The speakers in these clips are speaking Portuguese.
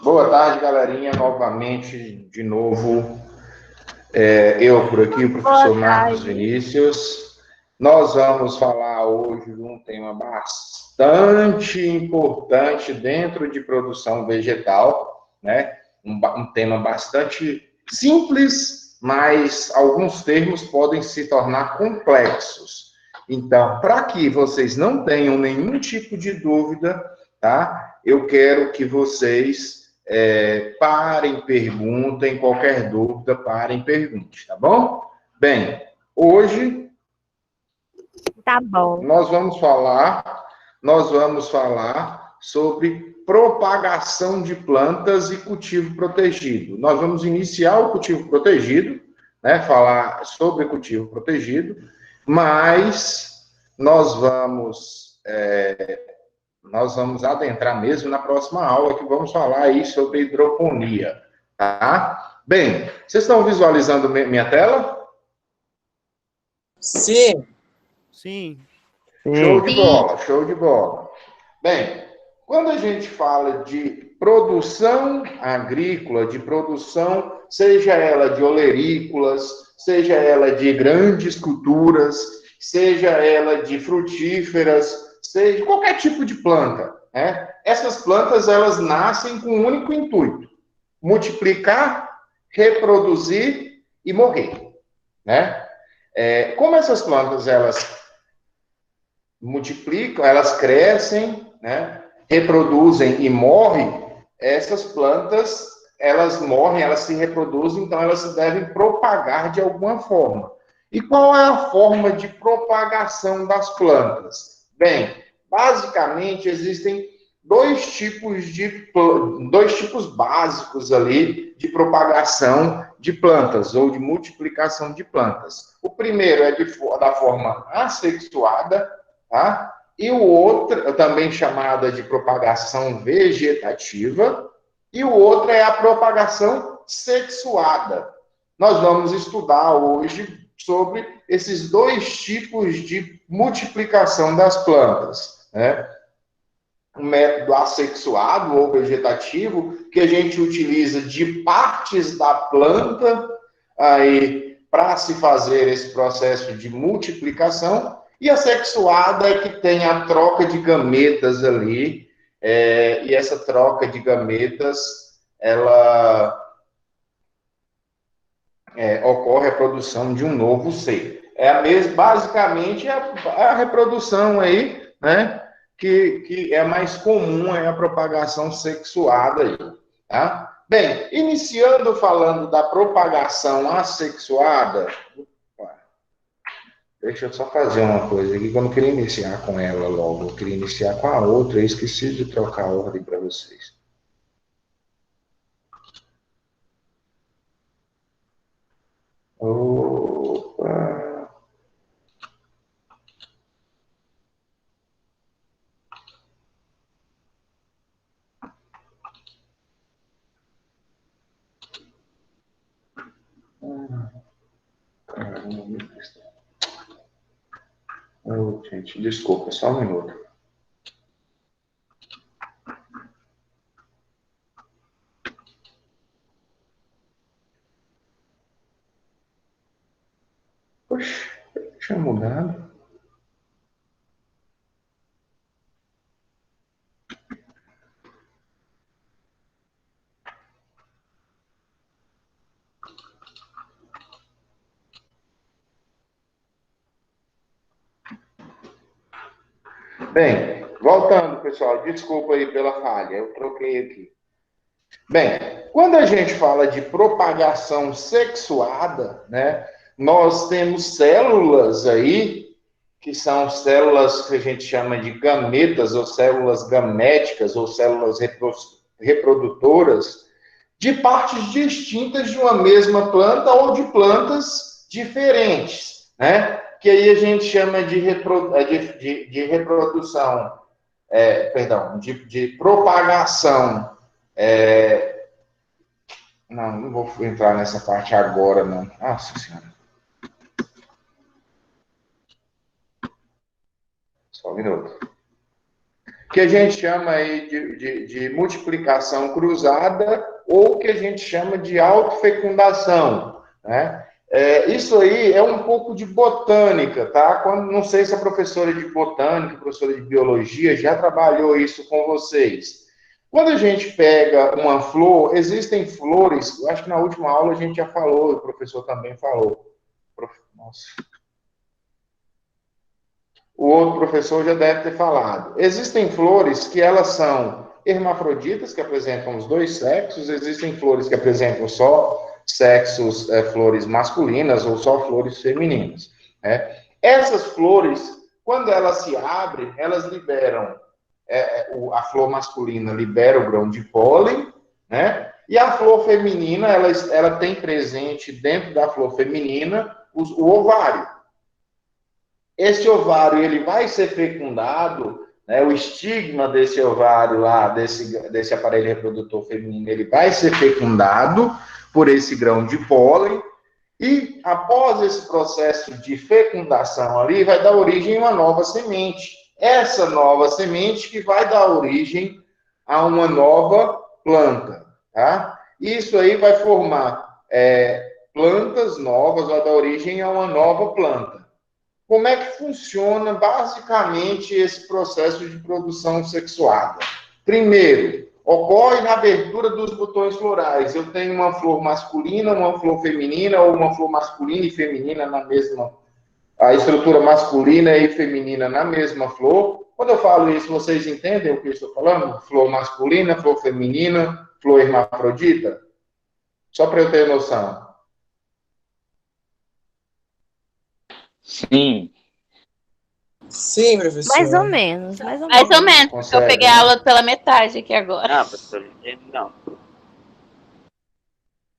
Boa tarde, galerinha. Novamente, de novo, eu por aqui, o professor Marcos Vinícius. Nós vamos falar hoje de um tema bastante importante dentro de produção vegetal, né? Um tema bastante simples, mas alguns termos podem se tornar complexos. Então, para que vocês não tenham nenhum tipo de dúvida, tá? Eu quero que vocês parem, perguntem, qualquer dúvida, parem, pergunte, tá bom? Bem, hoje tá bom. nós vamos falar sobre propagação de plantas e cultivo protegido. Nós vamos iniciar o cultivo protegido, né? Falar sobre cultivo protegido, mas nós vamos adentrar mesmo na próxima aula, que vamos falar aí sobre hidroponia, tá? Bem, vocês estão visualizando minha tela? Sim. Sim. Show de bola, show de bola. Bem, quando a gente fala de produção agrícola, de produção, seja ela de olerícolas, seja ela de grandes culturas, seja ela de frutíferas, seja qualquer tipo de planta, né? Essas plantas, elas nascem com um único intuito: multiplicar, reproduzir e morrer, né? Como essas plantas, elas multiplicam, elas crescem, né? Reproduzem e morrem, essas plantas, elas morrem, elas se reproduzem, então elas se devem propagar de alguma forma. E qual é a forma de propagação das plantas? Bem, basicamente existem dois tipos básicos ali de propagação de plantas ou de multiplicação de plantas. O primeiro é da forma assexuada, tá? E o outro, também chamada de propagação vegetativa, e o outro é a propagação sexuada. Nós vamos estudar hoje sobre esses dois tipos de multiplicação das plantas, né? O método assexuado ou vegetativo, que a gente utiliza de partes da planta aí para se fazer esse processo de multiplicação, e a sexuada é que tem a troca de gametas ali, e essa troca de gametas, ela ocorre a produção de um novo ser. Basicamente, a reprodução aí, né, que é mais comum, é a propagação sexuada aí, tá? Bem, iniciando falando da propagação assexuada, deixa eu só fazer uma coisa aqui, que eu não queria iniciar com ela logo, eu queria iniciar com a outra, e esqueci de trocar a ordem para vocês. Opa! Oh, gente, desculpa, só um minuto. Poxa, tinha mudado. Bem, voltando, pessoal, desculpa aí pela falha, eu troquei aqui. Bem, quando a gente fala de propagação sexuada, né, nós temos células aí, que são células que a gente chama de gametas, ou células gaméticas, ou células reprodutoras, de partes distintas de uma mesma planta ou de plantas diferentes, né? Que aí a gente chama de reprodução, perdão, de propagação. Não vou entrar nessa parte agora, não. Nossa Senhora. Só um minuto. que a gente chama aí de multiplicação cruzada, ou que a gente chama de autofecundação, né? Isso aí é um pouco de botânica, tá? Não sei se a professora de botânica, professora de biologia, já trabalhou isso com vocês. Quando a gente pega uma flor, existem flores, eu acho que na última aula a gente já falou, o professor também falou. Nossa. O outro professor já deve ter falado. Existem flores que elas são hermafroditas, que apresentam os dois sexos, existem flores que apresentam só sexos, flores masculinas ou só flores femininas. Né? Essas flores, quando elas se abrem, elas liberam, a flor masculina libera o grão de pólen, né? E a flor feminina, ela tem presente dentro da flor feminina o ovário. Esse ovário ele vai ser fecundado, né, o estigma desse ovário lá, desse aparelho reprodutor feminino, ele vai ser fecundado por esse grão de pólen, e após esse processo de fecundação ali, vai dar origem a uma nova semente. Essa nova semente que vai dar origem a uma nova planta, tá? Isso aí vai formar plantas novas, vai dar origem a uma nova planta. Como é que funciona basicamente esse processo de produção sexuada? Primeiro, ocorre na abertura dos botões florais. Eu tenho uma flor masculina, uma flor feminina, ou uma flor masculina e feminina na mesma, a estrutura masculina e feminina na mesma flor. Quando eu falo isso, vocês entendem o que eu estou falando? Flor masculina, flor feminina, flor hermafrodita? Só para eu ter noção. Sim. Sim, professor. Mais ou menos, mais ou Mais ou menos. Consegue, Eu peguei a aula pela metade aqui agora. Não, professor, não.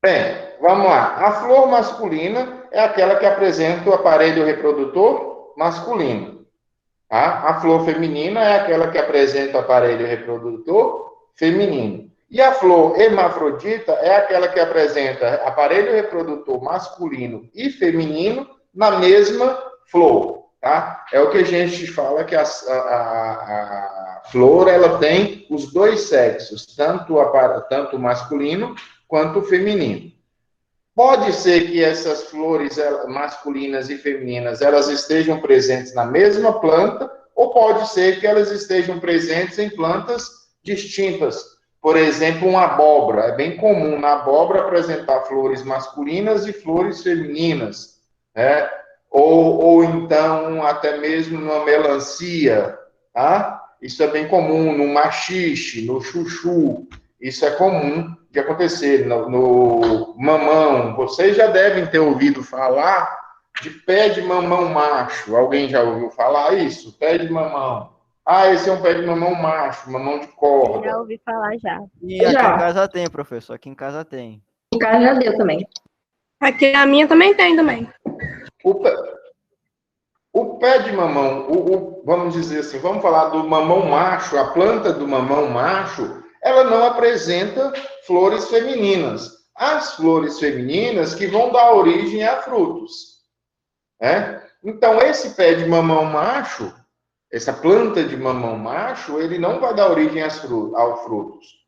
Bem, vamos lá. A flor masculina é aquela que apresenta o aparelho reprodutor masculino. Tá? A flor feminina é aquela que apresenta o aparelho reprodutor feminino. E a flor hermafrodita é aquela que apresenta aparelho reprodutor masculino e feminino na mesma flor. Tá? É o que a gente fala que a flor ela tem os dois sexos, tanto o masculino quanto o feminino. Pode ser que essas flores masculinas e femininas elas estejam presentes na mesma planta, ou pode ser que elas estejam presentes em plantas distintas. Por exemplo, uma abóbora. É bem comum na abóbora apresentar flores masculinas e flores femininas, né? Ou então até mesmo numa melancia, tá? Isso é bem comum no maxixe, no chuchu. Isso é comum de acontecer no mamão. Vocês já devem ter ouvido falar de pé de mamão macho. Alguém já ouviu falar isso? Pé de mamão. Ah, esse é um pé de mamão macho, mamão de corda. Já ouvi falar já. E aqui em casa tem, professor. Aqui em casa tem. Em casa já deu também. Aqui a minha também tem também. O pé de mamão, vamos dizer assim, vamos falar do mamão macho, a planta do mamão macho, ela não apresenta flores femininas. As flores femininas que vão dar origem a frutos. Né? Então, esse pé de mamão macho, essa planta de mamão macho, ele não vai dar origem aos frutos.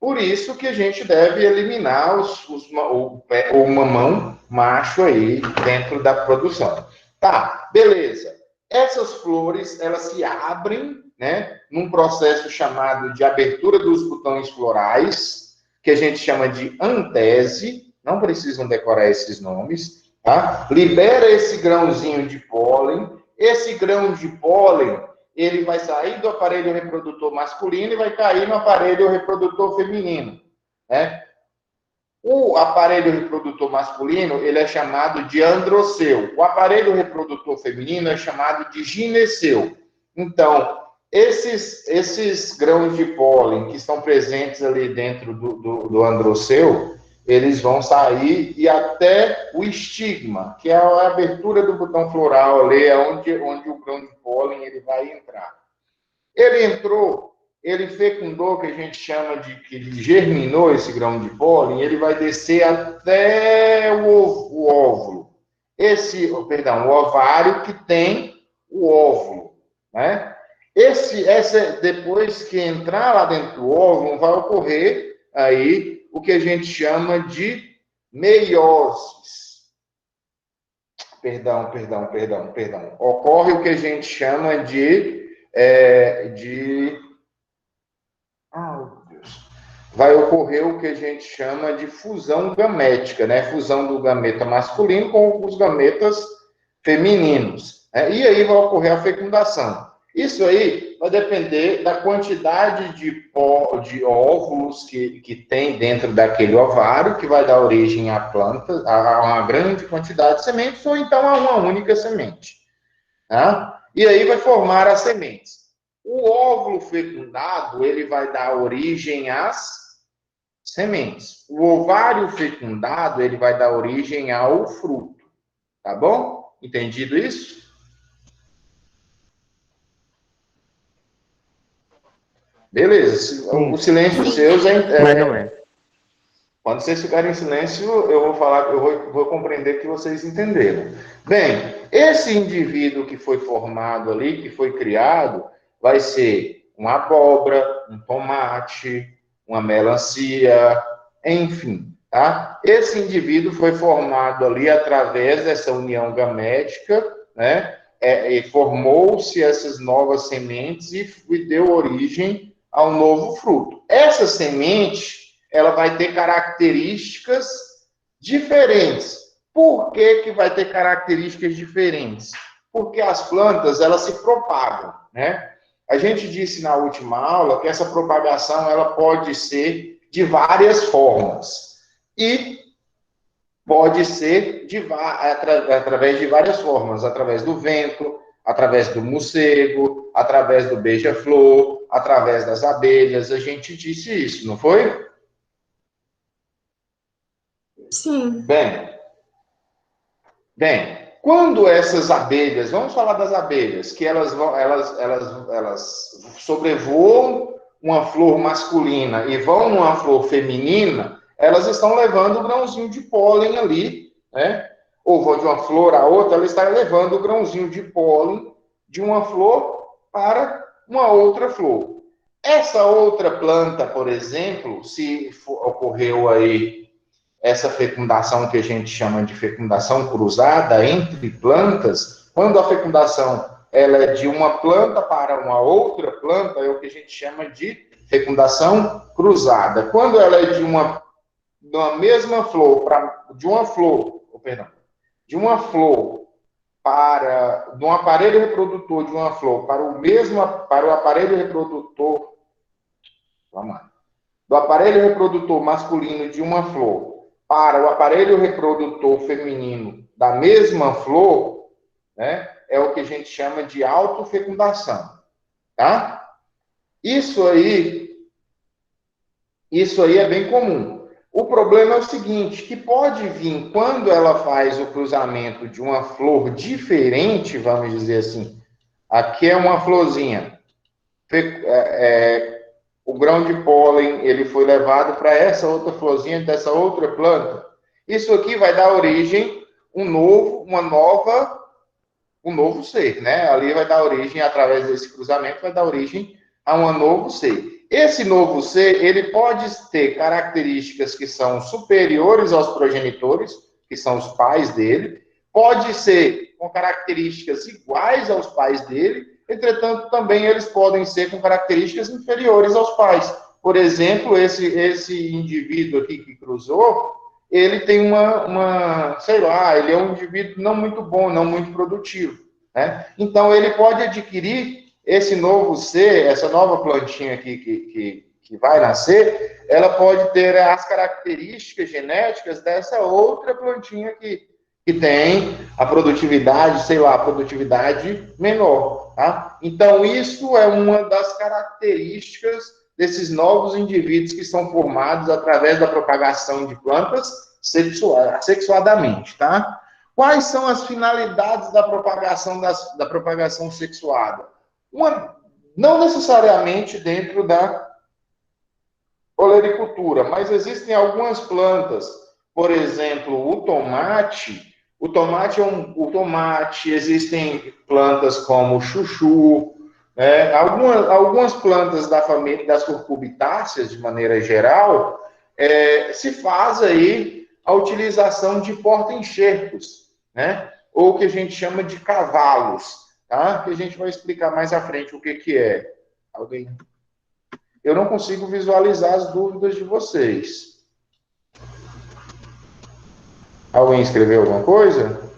Por isso que a gente deve eliminar o mamão macho aí dentro da produção. Tá, beleza. Essas flores, elas se abrem, né, num processo chamado de abertura dos botões florais, que a gente chama de antese, não precisam decorar esses nomes, tá? Libera esse grãozinho de pólen, esse grão de pólen, ele vai sair do aparelho reprodutor masculino e vai cair no aparelho reprodutor feminino, né? O aparelho reprodutor masculino, ele é chamado de androceu. O aparelho reprodutor feminino é chamado de gineceu. Então, esses grãos de pólen que estão presentes ali dentro do androceu, eles vão sair e até o estigma, que é a abertura do botão floral ali, é onde o grão de pólen ele vai entrar. Ele entrou, ele fecundou, que a gente chama de que ele germinou esse grão de pólen, ele vai descer até o óvulo. O ovário que tem o óvulo, né? Depois que entrar lá dentro do óvulo, vai ocorrer aí o que a gente chama de meioses. Perdão. Ocorre o que a gente chama vai ocorrer o que a gente chama de fusão gamética, né? Fusão do gameta masculino com os gametas femininos. E aí vai ocorrer a fecundação. Isso aí vai depender da quantidade de óvulos que tem dentro daquele ovário, que vai dar origem à planta, a uma grande quantidade de sementes, ou então a uma única semente. Tá? E aí vai formar as sementes. O óvulo fecundado, ele vai dar origem às sementes. O ovário fecundado, ele vai dar origem ao fruto. Tá bom? Entendido isso? Beleza. O silêncio seu Mais ou menos. Quando vocês ficarem em silêncio, eu vou compreender que vocês entenderam. Bem, esse indivíduo que foi formado ali, que foi criado, vai ser uma abóbora, um tomate, uma melancia, enfim, tá? Esse indivíduo foi formado ali através dessa união gamética, né? E formou-se essas novas sementes e deu origem ao novo fruto. Essa semente, ela vai ter características diferentes. Por que vai ter características diferentes? Porque as plantas, elas se propagam, né? A gente disse na última aula que essa propagação, ela pode ser de várias formas. E pode ser através de várias formas, através do vento, através do morcego, através do beija-flor, através das abelhas. A gente disse isso, não foi? Sim. Bem, quando essas abelhas, vamos falar das abelhas, que elas sobrevoam uma flor masculina e vão numa flor feminina, elas estão levando o grãozinho de pólen ali, né? Ou vão de uma flor a outra, ela está levando o grãozinho de pólen de uma flor para uma outra flor. Essa outra planta, por exemplo, se ocorreu aí essa fecundação que a gente chama de fecundação cruzada entre plantas, quando a fecundação ela é de uma planta para uma outra planta, é o que a gente chama de fecundação cruzada. Quando ela é de uma mesma flor de um aparelho reprodutor de uma flor para o aparelho reprodutor, do aparelho reprodutor masculino de uma flor para o aparelho reprodutor feminino da mesma flor, né, é o que a gente chama de autofecundação, tá? Isso aí é bem comum. O problema é o seguinte, que pode vir, quando ela faz o cruzamento de uma flor diferente, vamos dizer assim, aqui é uma florzinha, o grão de pólen, ele foi levado para essa outra florzinha dessa outra planta. Isso aqui vai dar origem um novo ser, né? Ali vai dar origem, através desse cruzamento, vai dar origem a um novo ser. Esse novo ser, ele pode ter características que são superiores aos progenitores, que são os pais dele, pode ser com características iguais aos pais dele, entretanto, também eles podem ser com características inferiores aos pais. Por exemplo, esse indivíduo aqui que cruzou, ele tem ele é um indivíduo não muito bom, não muito produtivo, né? Então, ele pode adquirir esse novo ser, essa nova plantinha aqui que vai nascer, ela pode ter as características genéticas dessa outra plantinha que tem a produtividade, a produtividade menor, tá? Então, isso é uma das características desses novos indivíduos que são formados através da propagação de plantas sexuadamente, tá? Quais são as finalidades da propagação sexuada? Não necessariamente dentro da olericultura, mas existem algumas plantas, por exemplo, o tomate, existem plantas como o chuchu, Algumas plantas da família das cucurbitáceas, de maneira geral, se faz aí a utilização de porta-enxertos, né? Ou que a gente chama de cavalos, tá? Que a gente vai explicar mais à frente o que é. Alguém? Eu não consigo visualizar as dúvidas de vocês. Alguém escreveu alguma coisa?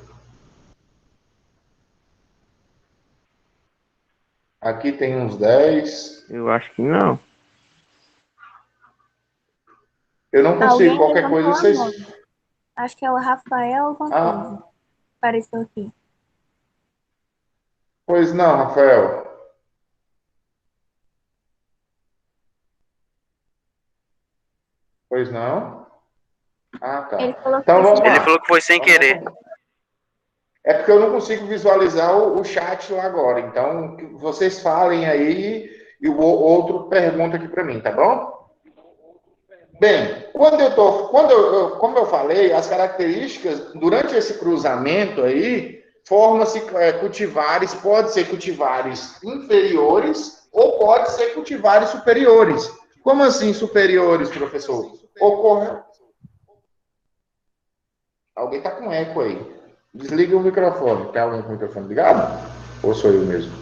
Aqui tem uns 10. Eu acho que não. Eu não consigo. Alguém Qualquer levantou coisa a vocês. mão. Acho que é o Rafael alguma coisa. Apareceu aqui. Pois não, Rafael. Pois não? Ah, tá. Ele falou que Então vamos foi lá. Ele falou que foi sem querer. É porque eu não consigo visualizar o chat lá agora. Então, vocês falem aí e o outro pergunta aqui para mim, tá bom? Bem, como eu falei, as características, durante esse cruzamento aí, forma-se cultivares, pode ser cultivares inferiores ou pode ser cultivares superiores. Como assim superiores, professor? Ocorre... Alguém está com eco aí. Desliga o microfone. Tem alguém com o microfone ligado? Ou sou eu mesmo?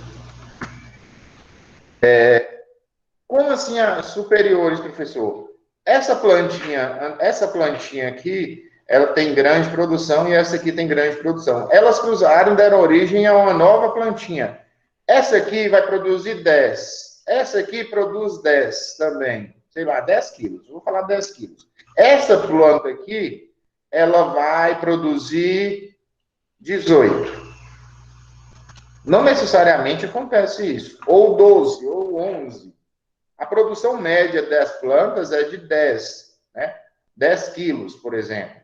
Como assim superiores, professor? Essa plantinha aqui, ela tem grande produção e essa aqui tem grande produção. Elas cruzaram e deram origem a uma nova plantinha. Essa aqui vai produzir 10. Essa aqui produz 10 também. Sei lá, 10 quilos. Vou falar 10 quilos. Essa planta aqui, ela vai produzir 18. Não necessariamente acontece isso. Ou 12, ou 11. A produção média das plantas é de 10, né? 10 quilos, por exemplo.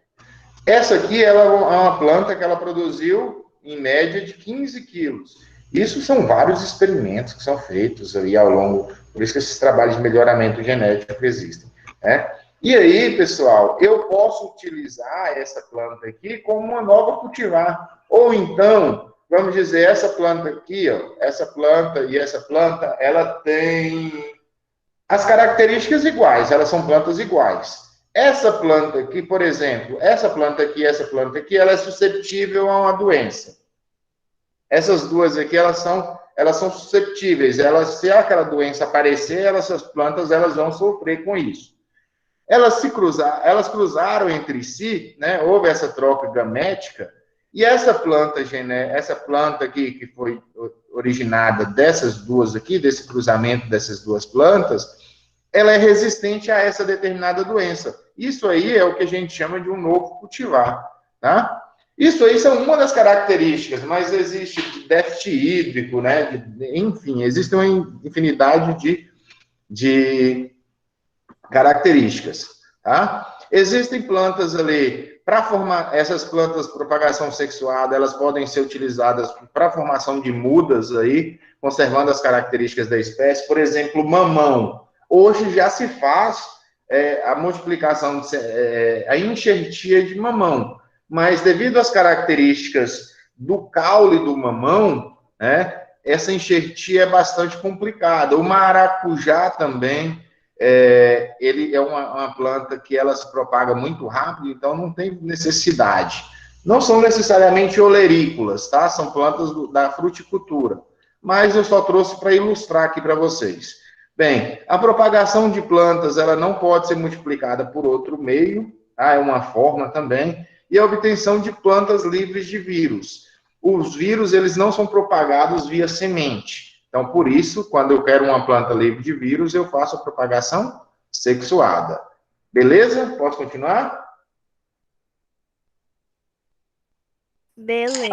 Essa aqui ela é uma planta que ela produziu, em média, de 15 quilos. Isso são vários experimentos que são feitos aí ao longo, por isso que esses trabalhos de melhoramento genético existem, né? E aí, pessoal, eu posso utilizar essa planta aqui como uma nova cultivar. Ou então, vamos dizer, essa planta aqui, ó, essa planta e essa planta, ela tem as características iguais, elas são plantas iguais. Essa planta aqui, por exemplo, essa planta aqui, ela é suscetível a uma doença. Essas duas aqui, elas são suscetíveis. Se aquela doença aparecer, essas plantas elas vão sofrer com isso. Elas cruzaram entre si, né? Houve essa troca gamética, e essa planta aqui, que foi originada dessas duas aqui, desse cruzamento dessas duas plantas, ela é resistente a essa determinada doença. Isso aí é o que a gente chama de um novo cultivar, tá? Isso aí são uma das características, mas existe déficit hídrico, né? Enfim, existe uma infinidade de características, tá? Existem plantas ali para formar essas plantas de propagação sexuada, elas podem ser utilizadas para a formação de mudas aí, conservando as características da espécie. Por exemplo, mamão. Hoje já se faz a multiplicação, a enxertia de mamão, mas devido às características do caule do mamão, né, essa enxertia é bastante complicada. O maracujá também, ele é uma planta que ela se propaga muito rápido, então não tem necessidade. Não são necessariamente olerícolas, tá? São plantas da fruticultura. Mas eu só trouxe para ilustrar aqui para vocês. Bem, a propagação de plantas, ela não pode ser multiplicada por outro meio, tá? É uma forma também. E a obtenção de plantas livres de vírus. Os vírus, eles não são propagados via semente. Então, por isso, quando eu quero uma planta livre de vírus, eu faço a propagação sexuada. Beleza? Posso continuar? Beleza.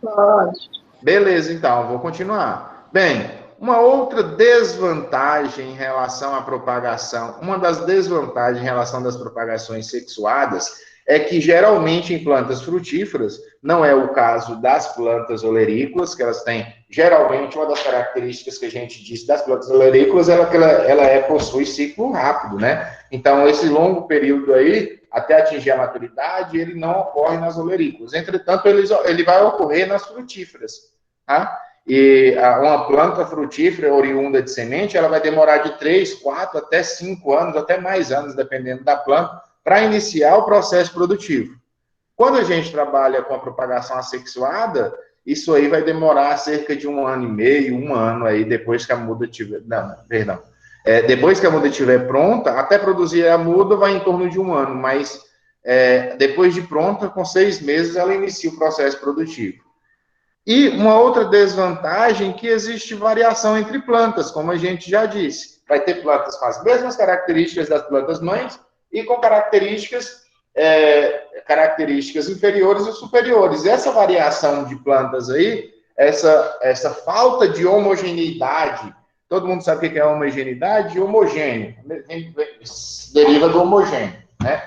Pode. Beleza, então, vou continuar. Bem, uma outra desvantagem em relação à propagação, uma das desvantagens em relação das propagações sexuadas é que, geralmente, em plantas frutíferas, não é o caso das plantas olerícolas, que elas têm, geralmente, uma das características que a gente disse das plantas olerícolas é que ela possui ciclo rápido, né? Então, esse longo período aí, até atingir a maturidade, ele não ocorre nas olerícolas. Entretanto, ele vai ocorrer nas frutíferas, tá? E uma planta frutífera oriunda de semente, ela vai demorar de 3, 4 até 5 anos, até mais anos, dependendo da planta, para iniciar o processo produtivo. Quando a gente trabalha com a propagação assexuada, isso aí vai demorar cerca de 1 ano e meio, 1 ano aí, depois que a muda tiver... Não, perdão. Depois que a muda estiver pronta, até produzir a muda vai em torno de 1 ano, mas depois de pronta, com 6 meses, ela inicia o processo produtivo. E uma outra desvantagem que existe variação entre plantas, como a gente já disse. Vai ter plantas com as mesmas características das plantas mães e com características inferiores e superiores. E essa variação de plantas aí, essa falta de homogeneidade, todo mundo sabe o que é homogeneidade? Homogêneo, deriva do homogêneo, né?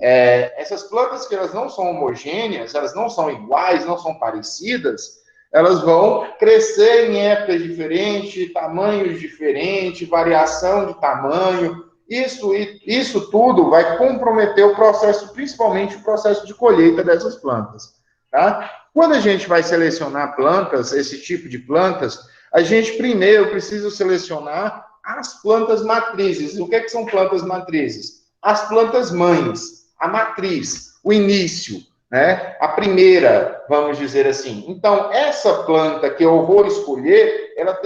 Essas plantas que elas não são homogêneas, elas não são iguais, não são parecidas, elas vão crescer em épocas diferentes, tamanhos diferentes, variação de tamanho. Isso tudo vai comprometer o processo, principalmente o processo de colheita dessas plantas. Tá? Quando a gente vai selecionar plantas, esse tipo de plantas, a gente primeiro precisa selecionar as plantas matrizes. O que são plantas matrizes? As plantas mães. A matriz, o início, né? A primeira, vamos dizer assim. Então, essa planta que eu vou escolher, ela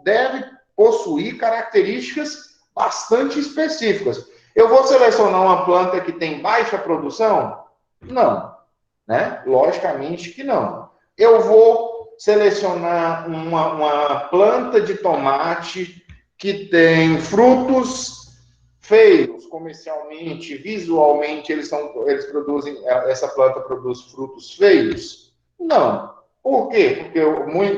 deve possuir características bastante específicas. Eu vou selecionar uma planta que tem baixa produção? Não, né? Logicamente que não. Eu vou selecionar uma planta de tomate que tem frutos feios comercialmente, visualmente, essa planta produz frutos feios? Não. Por quê? Porque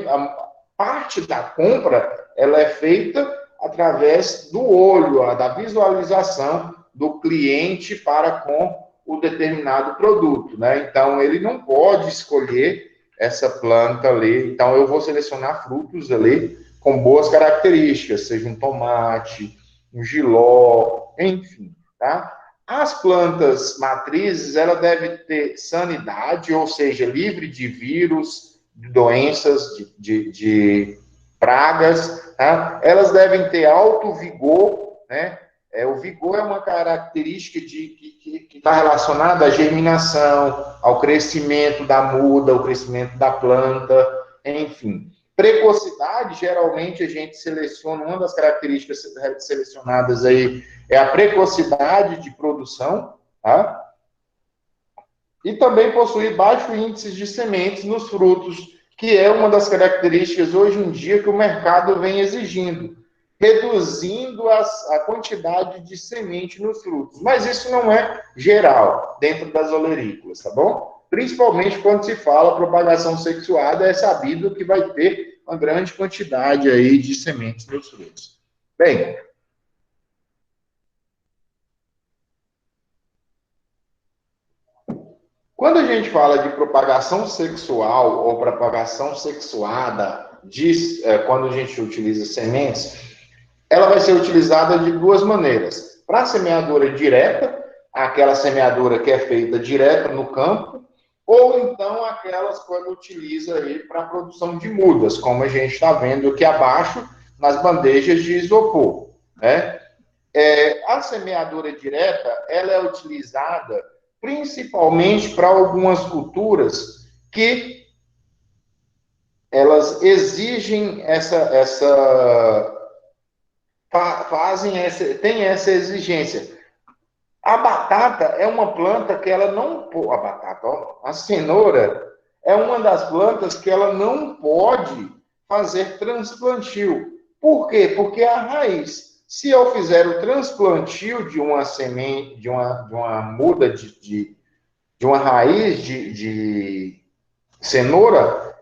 a parte da compra, ela é feita através do olho, da visualização do cliente para com o determinado produto, né? Então, ele não pode escolher essa planta ali. Então, eu vou selecionar frutos ali com boas características, seja um tomate, um jiló, enfim, tá? As plantas matrizes, ela deve ter sanidade, ou seja, livre de vírus, de doenças, de pragas, tá? Elas devem ter alto vigor, né? O vigor é uma característica que está relacionada à germinação, ao crescimento da muda, ao crescimento da planta, enfim. Precocidade, geralmente a gente seleciona, uma das características selecionadas aí é a precocidade de produção, tá? E também possuir baixo índice de sementes nos frutos, que é uma das características hoje em dia que o mercado vem exigindo, reduzindo a quantidade de semente nos frutos. Mas isso não é geral, dentro das olerícolas, tá bom? Principalmente quando se fala propagação sexuada, é sabido que vai ter uma grande quantidade aí de sementes nos frutos. Bem, quando a gente fala de propagação sexual ou propagação sexuada, quando a gente utiliza sementes, ela vai ser utilizada de duas maneiras. Para a semeadura direta, aquela semeadura que é feita direto no campo, ou então aquelas quando utiliza aí para a produção de mudas, como a gente está vendo aqui abaixo, nas bandejas de isopor, né? A semeadura direta, ela é utilizada principalmente para algumas culturas que elas exigem tem essa exigência. A batata é uma planta que ela não... A cenoura é uma das plantas que ela não pode fazer transplantio. Por quê? Porque a raiz. Se eu fizer o transplantio de uma semente, de uma muda de uma raiz de cenoura,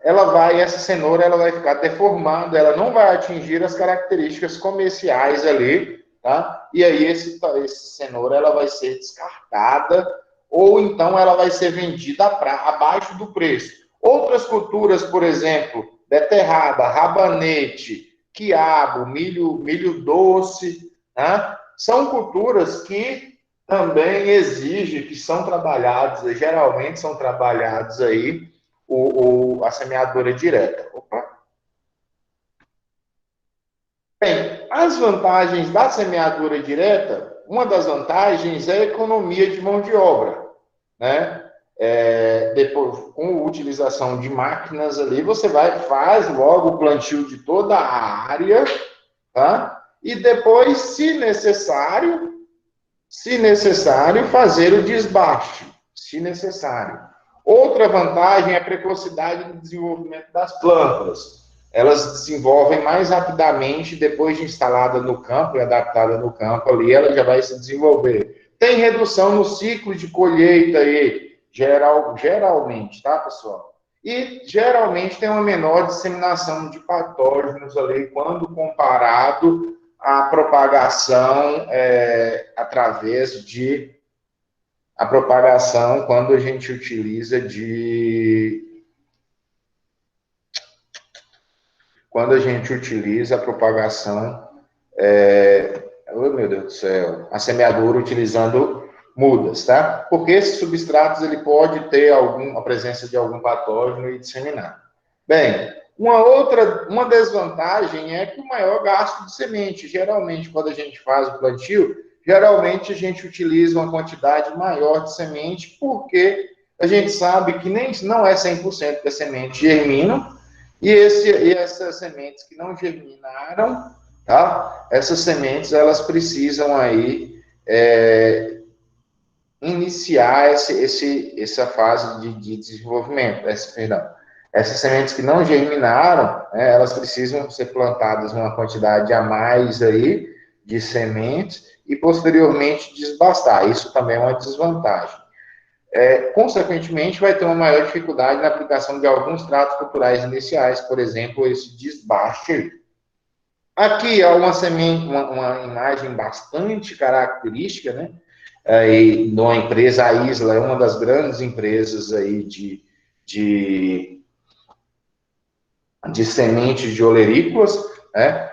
essa cenoura ela vai ficar deformada, ela não vai atingir as características comerciais ali, tá? E aí esse cenoura ela vai ser descartada ou então ela vai ser vendida abaixo do preço. Outras culturas, por exemplo, beterraba, rabanete, quiabo, milho doce, tá? São culturas que também exigem, que são trabalhados, geralmente são trabalhados aí a semeadura direta. Opa. Bem, as vantagens da semeadura direta, uma das vantagens é a economia de mão de obra, né? Depois, com a utilização de máquinas ali, você faz logo o plantio de toda a área, tá? E depois, se necessário, fazer o desbaste, se necessário. Outra vantagem é a precocidade no desenvolvimento das plantas. Elas desenvolvem mais rapidamente depois de instalada no campo e adaptada no campo ali, ela já vai se desenvolver. Tem redução no ciclo de colheita aí, geralmente, tá, pessoal? E geralmente tem uma menor disseminação de patógenos ali quando comparado à propagação através de a propagação quando a gente utiliza a propagação, oh meu Deus do céu, a semeadura utilizando mudas, tá? Porque esses substratos ele pode ter a presença de algum patógeno e disseminar. Bem, uma desvantagem é que o maior gasto de semente, geralmente quando a gente faz o plantio, geralmente a gente utiliza uma quantidade maior de semente, porque a gente sabe que não é 100% que a semente germina, e essas sementes que não germinaram, tá? Essas sementes, elas precisam aí iniciar essa fase de desenvolvimento, Essas sementes que não germinaram, elas precisam ser plantadas uma quantidade a mais aí de sementes e posteriormente desbastar. Isso também é uma desvantagem. Consequentemente, vai ter uma maior dificuldade na aplicação de alguns tratos culturais iniciais, por exemplo, esse desbaste aí. Aqui há uma imagem bastante característica, né? De uma empresa, a Isla é uma das grandes empresas aí de sementes de olerícolas, né?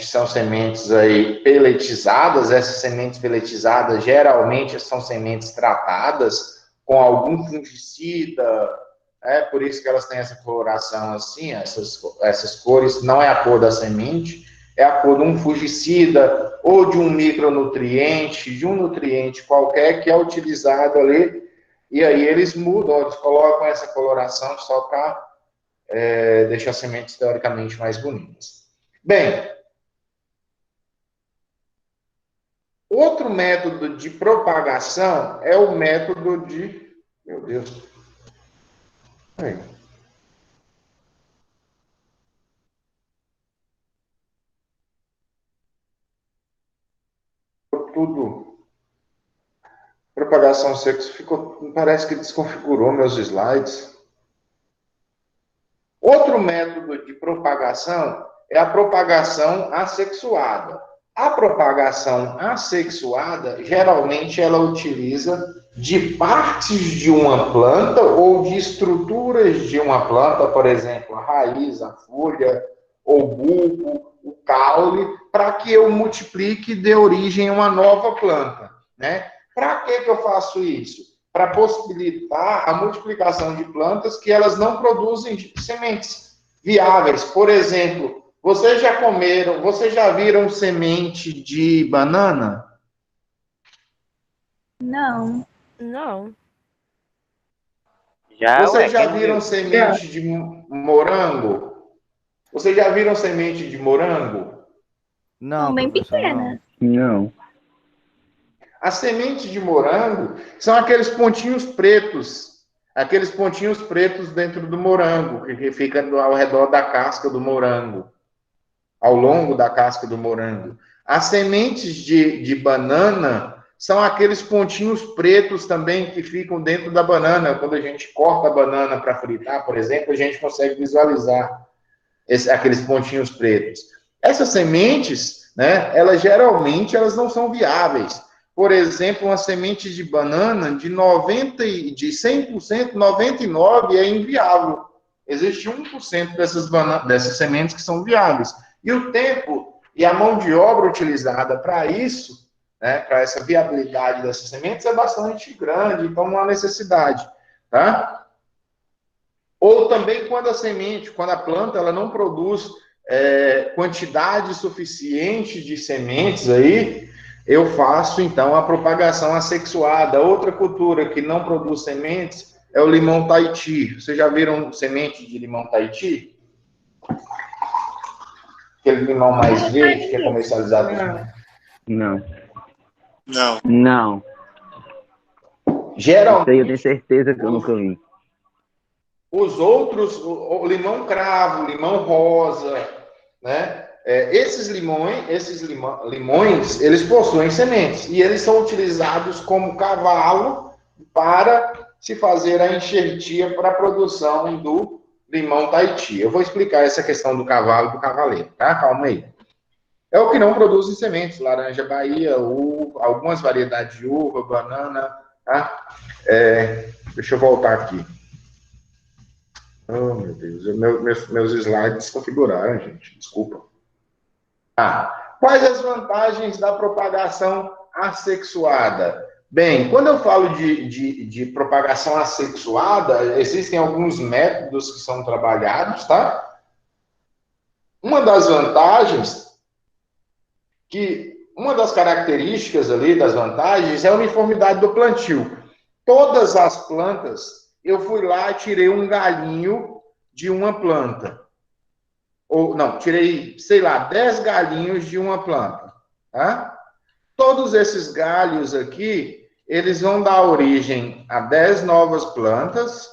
São sementes aí peletizadas. Essas sementes peletizadas geralmente são sementes tratadas com algum fungicida, por isso que elas têm essa coloração assim, essas cores. Não é a cor da semente, é a cor de um fungicida ou de um micronutriente, de um nutriente qualquer que é utilizado ali, e aí eles mudam, eles colocam essa coloração só para deixar as sementes teoricamente mais bonitas. Bem, outro método de propagação é o método de... Meu Deus. Aí. Tudo. Propagação seca parece que desconfigurou meus slides. Outro método de propagação é a propagação assexuada. A propagação assexuada, geralmente, ela utiliza de partes de uma planta ou de estruturas de uma planta, por exemplo, a raiz, a folha, ou bulbo, o caule, para que eu multiplique e dê origem a uma nova planta, né? Para que eu faço isso? Para possibilitar a multiplicação de plantas que elas não produzem sementes viáveis. Por exemplo, vocês já viram semente de banana? Não. Não. Vocês já viram semente de morango? Vocês já viram semente de morango? Não, São bem professor, pequenas. Não. As sementes de morango são aqueles pontinhos pretos dentro do morango, que fica ao redor da casca do morango, ao longo da casca do morango. As sementes de banana são aqueles pontinhos pretos também que ficam dentro da banana. Quando a gente corta a banana para fritar, por exemplo, a gente consegue visualizar aqueles pontinhos pretos. Essas sementes, né, geralmente não são viáveis. Por exemplo, uma semente de banana de 100%, 99% é inviável. Existe 1% dessas sementes que são viáveis. E o tempo e a mão de obra utilizada para isso, né, para essa viabilidade dessas sementes, é bastante grande, então não há necessidade. Tá? Ou também quando a planta ela não produz quantidade suficiente de sementes aí, eu faço então a propagação assexuada. Outra cultura que não produz sementes é o limão Tahiti. Vocês já viram semente de limão Tahiti? Aquele limão mais verde que é comercializado. Não. Geralmente, Eu tenho certeza que eu nunca vi. os outros, o limão cravo, limão rosa, né? Esses limões, eles possuem sementes e eles são utilizados como cavalo para se fazer a enxertia para a produção do limão Tahiti. Eu vou explicar essa questão do cavalo e do cavaleiro, tá? Calma aí. É o que não produzem sementes, laranja Bahia, uva, algumas variedades de uva, banana, tá? Deixa eu voltar aqui. Oh, meu Deus, meus slides desconfiguraram, gente, desculpa. Quais as vantagens da propagação assexuada? Bem, quando eu falo de propagação assexuada, existem alguns métodos que são trabalhados, tá? Uma das vantagens, uma das características ali das vantagens é a uniformidade do plantio. Todas as plantas, eu fui lá e tirei um galinho de uma planta. Ou, não, tirei, 10 galinhos de uma planta. Tá? Todos esses galhos aqui, eles vão dar origem a 10 novas plantas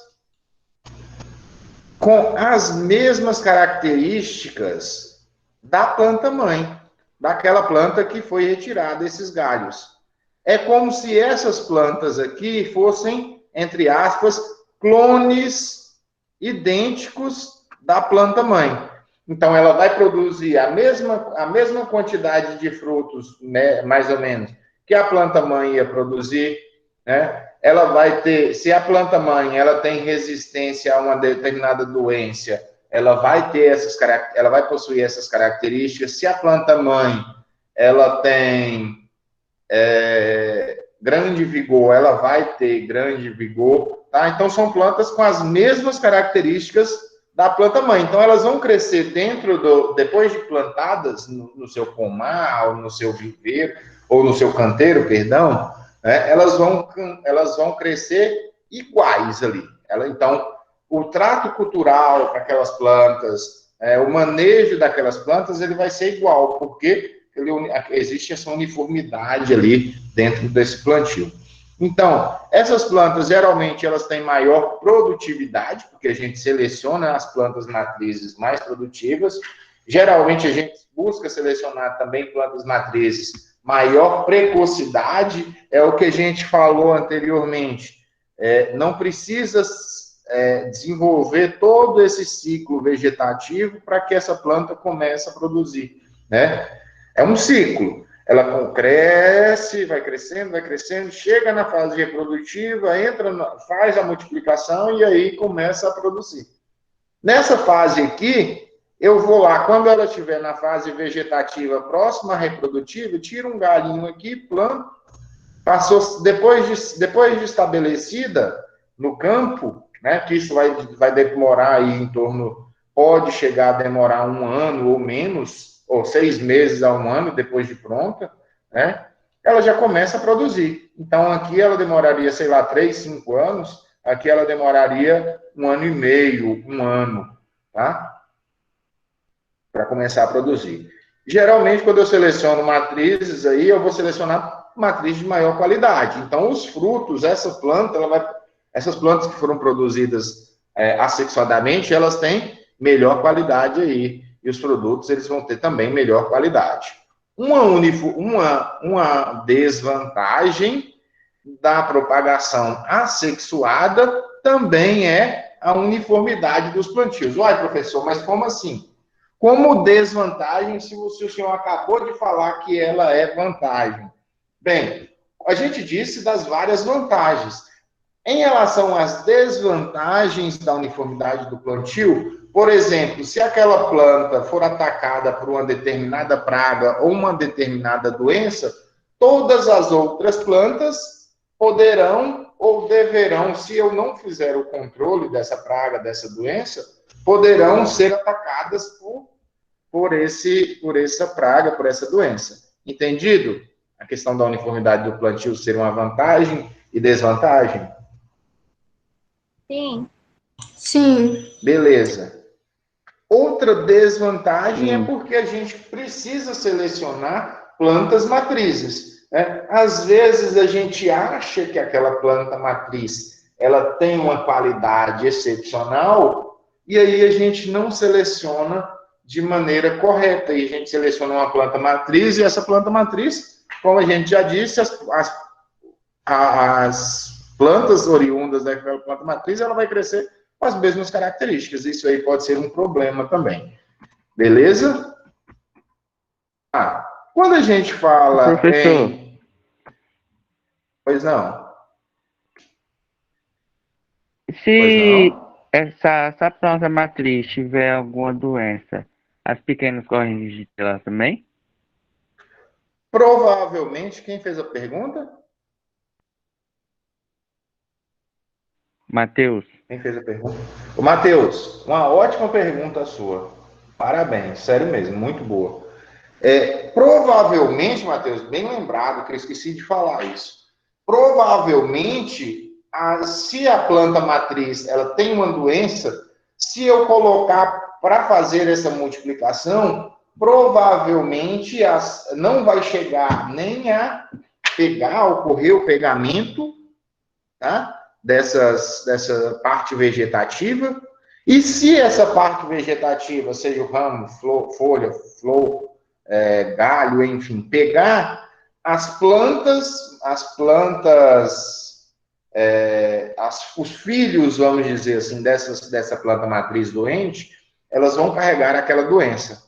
com as mesmas características da planta-mãe, daquela planta que foi retirada esses galhos. É como se essas plantas aqui fossem, entre aspas, clones idênticos da planta-mãe. Então, ela vai produzir a mesma quantidade de frutos, né, mais ou menos, que a planta-mãe ia produzir, né? Ela vai ter, se a planta-mãe ela tem resistência a uma determinada doença, ela vai possuir essas características. Se a planta-mãe ela tem grande vigor, ela vai ter grande vigor, tá? Então, são plantas com as mesmas características da planta-mãe. Então, elas vão crescer depois de plantadas no seu pomar, ou no seu viveiro, ou no seu canteiro, perdão, né? Elas vão crescer iguais ali. Então, o trato cultural para aquelas plantas, o manejo daquelas plantas, ele vai ser igual, porque existe essa uniformidade ali dentro desse plantio. Então, essas plantas, geralmente, elas têm maior produtividade, porque a gente seleciona as plantas matrizes mais produtivas. Geralmente, a gente busca selecionar também plantas matrizes maior precocidade, é o que a gente falou anteriormente. Não precisa desenvolver todo esse ciclo vegetativo para que essa planta comece a produzir, né? É um ciclo. Ela cresce, vai crescendo, chega na fase reprodutiva, faz a multiplicação e aí começa a produzir. Nessa fase aqui, eu vou lá, quando ela estiver na fase vegetativa próxima à reprodutiva, tiro um galinho aqui, planto, depois de estabelecida no campo, né, que isso vai demorar aí pode chegar a demorar 1 ano ou menos, ou 6 meses a 1 ano depois de pronta, né? Ela já começa a produzir. Então, aqui ela demoraria, 3, 5 anos, aqui ela demoraria 1 ano e meio, 1 ano, tá? Para começar a produzir. Geralmente, quando eu seleciono matrizes, aí eu vou selecionar matriz de maior qualidade. Então, os frutos, essas plantas que foram produzidas assexuadamente, elas têm melhor qualidade aí. E os produtos, eles vão ter também melhor qualidade. Uma desvantagem da propagação assexuada também é a uniformidade dos plantios. Uai, professor, mas como assim? Como desvantagem, se o senhor acabou de falar que ela é vantagem? Bem, a gente disse das várias vantagens. Em relação às desvantagens da uniformidade do plantio, por exemplo, se aquela planta for atacada por uma determinada praga ou uma determinada doença, todas as outras plantas poderão ou deverão, se eu não fizer o controle dessa praga, dessa doença, poderão ser atacadas por essa praga, por essa doença. Entendido? A questão da uniformidade do plantio ser uma vantagem e desvantagem? Sim. Sim. Beleza. Outra desvantagem é porque a gente precisa selecionar plantas matrizes. Né? Às vezes a gente acha que aquela planta matriz ela tem uma qualidade excepcional e aí a gente não seleciona de maneira correta. E a gente seleciona uma planta matriz e essa planta matriz, como a gente já disse, as plantas oriundas daquela planta matriz, ela vai crescer com as mesmas características. Isso aí pode ser um problema também. Beleza? Quando a gente fala Professor. Pois não. Se essa planta matriz tiver alguma doença, as pequenas correm risco dela também? Provavelmente, quem fez a pergunta? Matheus. Quem fez a pergunta? O Matheus, uma ótima pergunta sua. Parabéns, sério mesmo, muito boa. Provavelmente, Matheus, bem lembrado que eu esqueci de falar isso. Provavelmente, se a planta matriz ela tem uma doença, se eu colocar para fazer essa multiplicação, provavelmente não vai chegar nem a ocorrer o pegamento, tá? Dessa parte vegetativa. E se essa parte vegetativa, seja o ramo, folha, flor, galho, enfim, pegar os filhos, vamos dizer assim, dessa planta matriz doente, elas vão carregar aquela doença.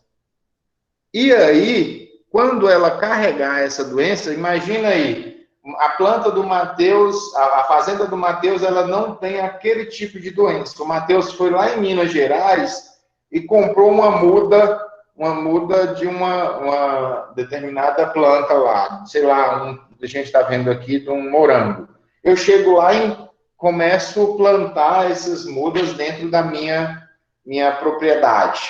E aí, quando ela carregar essa doença, imagina aí, a planta do Matheus, a fazenda do Matheus, ela não tem aquele tipo de doença. O Matheus foi lá em Minas Gerais e comprou uma muda de uma determinada planta lá. Sei lá, a gente está vendo aqui de um morango. Eu chego lá e começo a plantar essas mudas dentro da minha propriedade.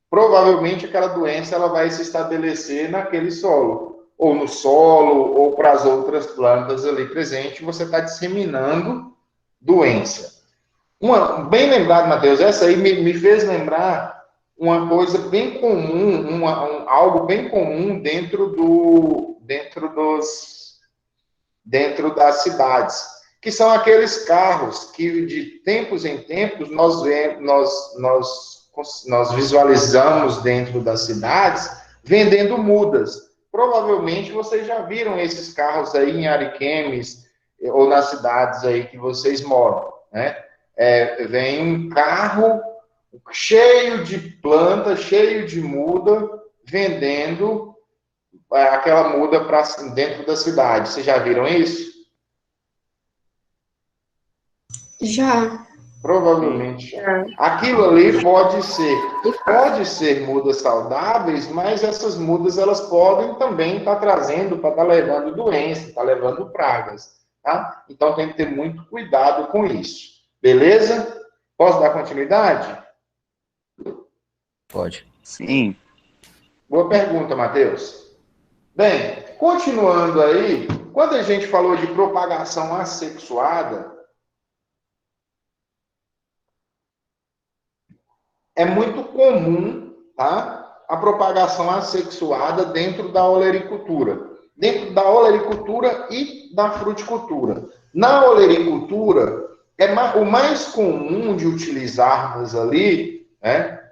Provavelmente aquela doença ela vai se estabelecer naquele solo. Ou no solo, ou para as outras plantas ali presentes, você está disseminando doença. Bem lembrado, Matheus, essa aí me fez lembrar uma coisa bem comum, algo bem comum dentro das cidades, que são aqueles carros que de tempos em tempos nós visualizamos dentro das cidades vendendo mudas. Provavelmente vocês já viram esses carros aí em Ariquemes ou nas cidades aí que vocês moram, né? Vem um carro cheio de planta, cheio de muda, vendendo aquela muda para dentro da cidade. Vocês já viram isso? Já. Provavelmente. Aquilo ali pode ser mudas saudáveis, mas essas mudas elas podem também estar trazendo, para estar levando doença, estar levando pragas, tá? Então tem que ter muito cuidado com isso. Beleza? Posso dar continuidade? Pode. Sim. Boa pergunta, Matheus. Bem, continuando aí, quando a gente falou de propagação assexuada, é muito comum, tá, a propagação assexuada dentro da olericultura. Dentro da olericultura e da fruticultura. Na olericultura, o mais comum de utilizarmos ali, né,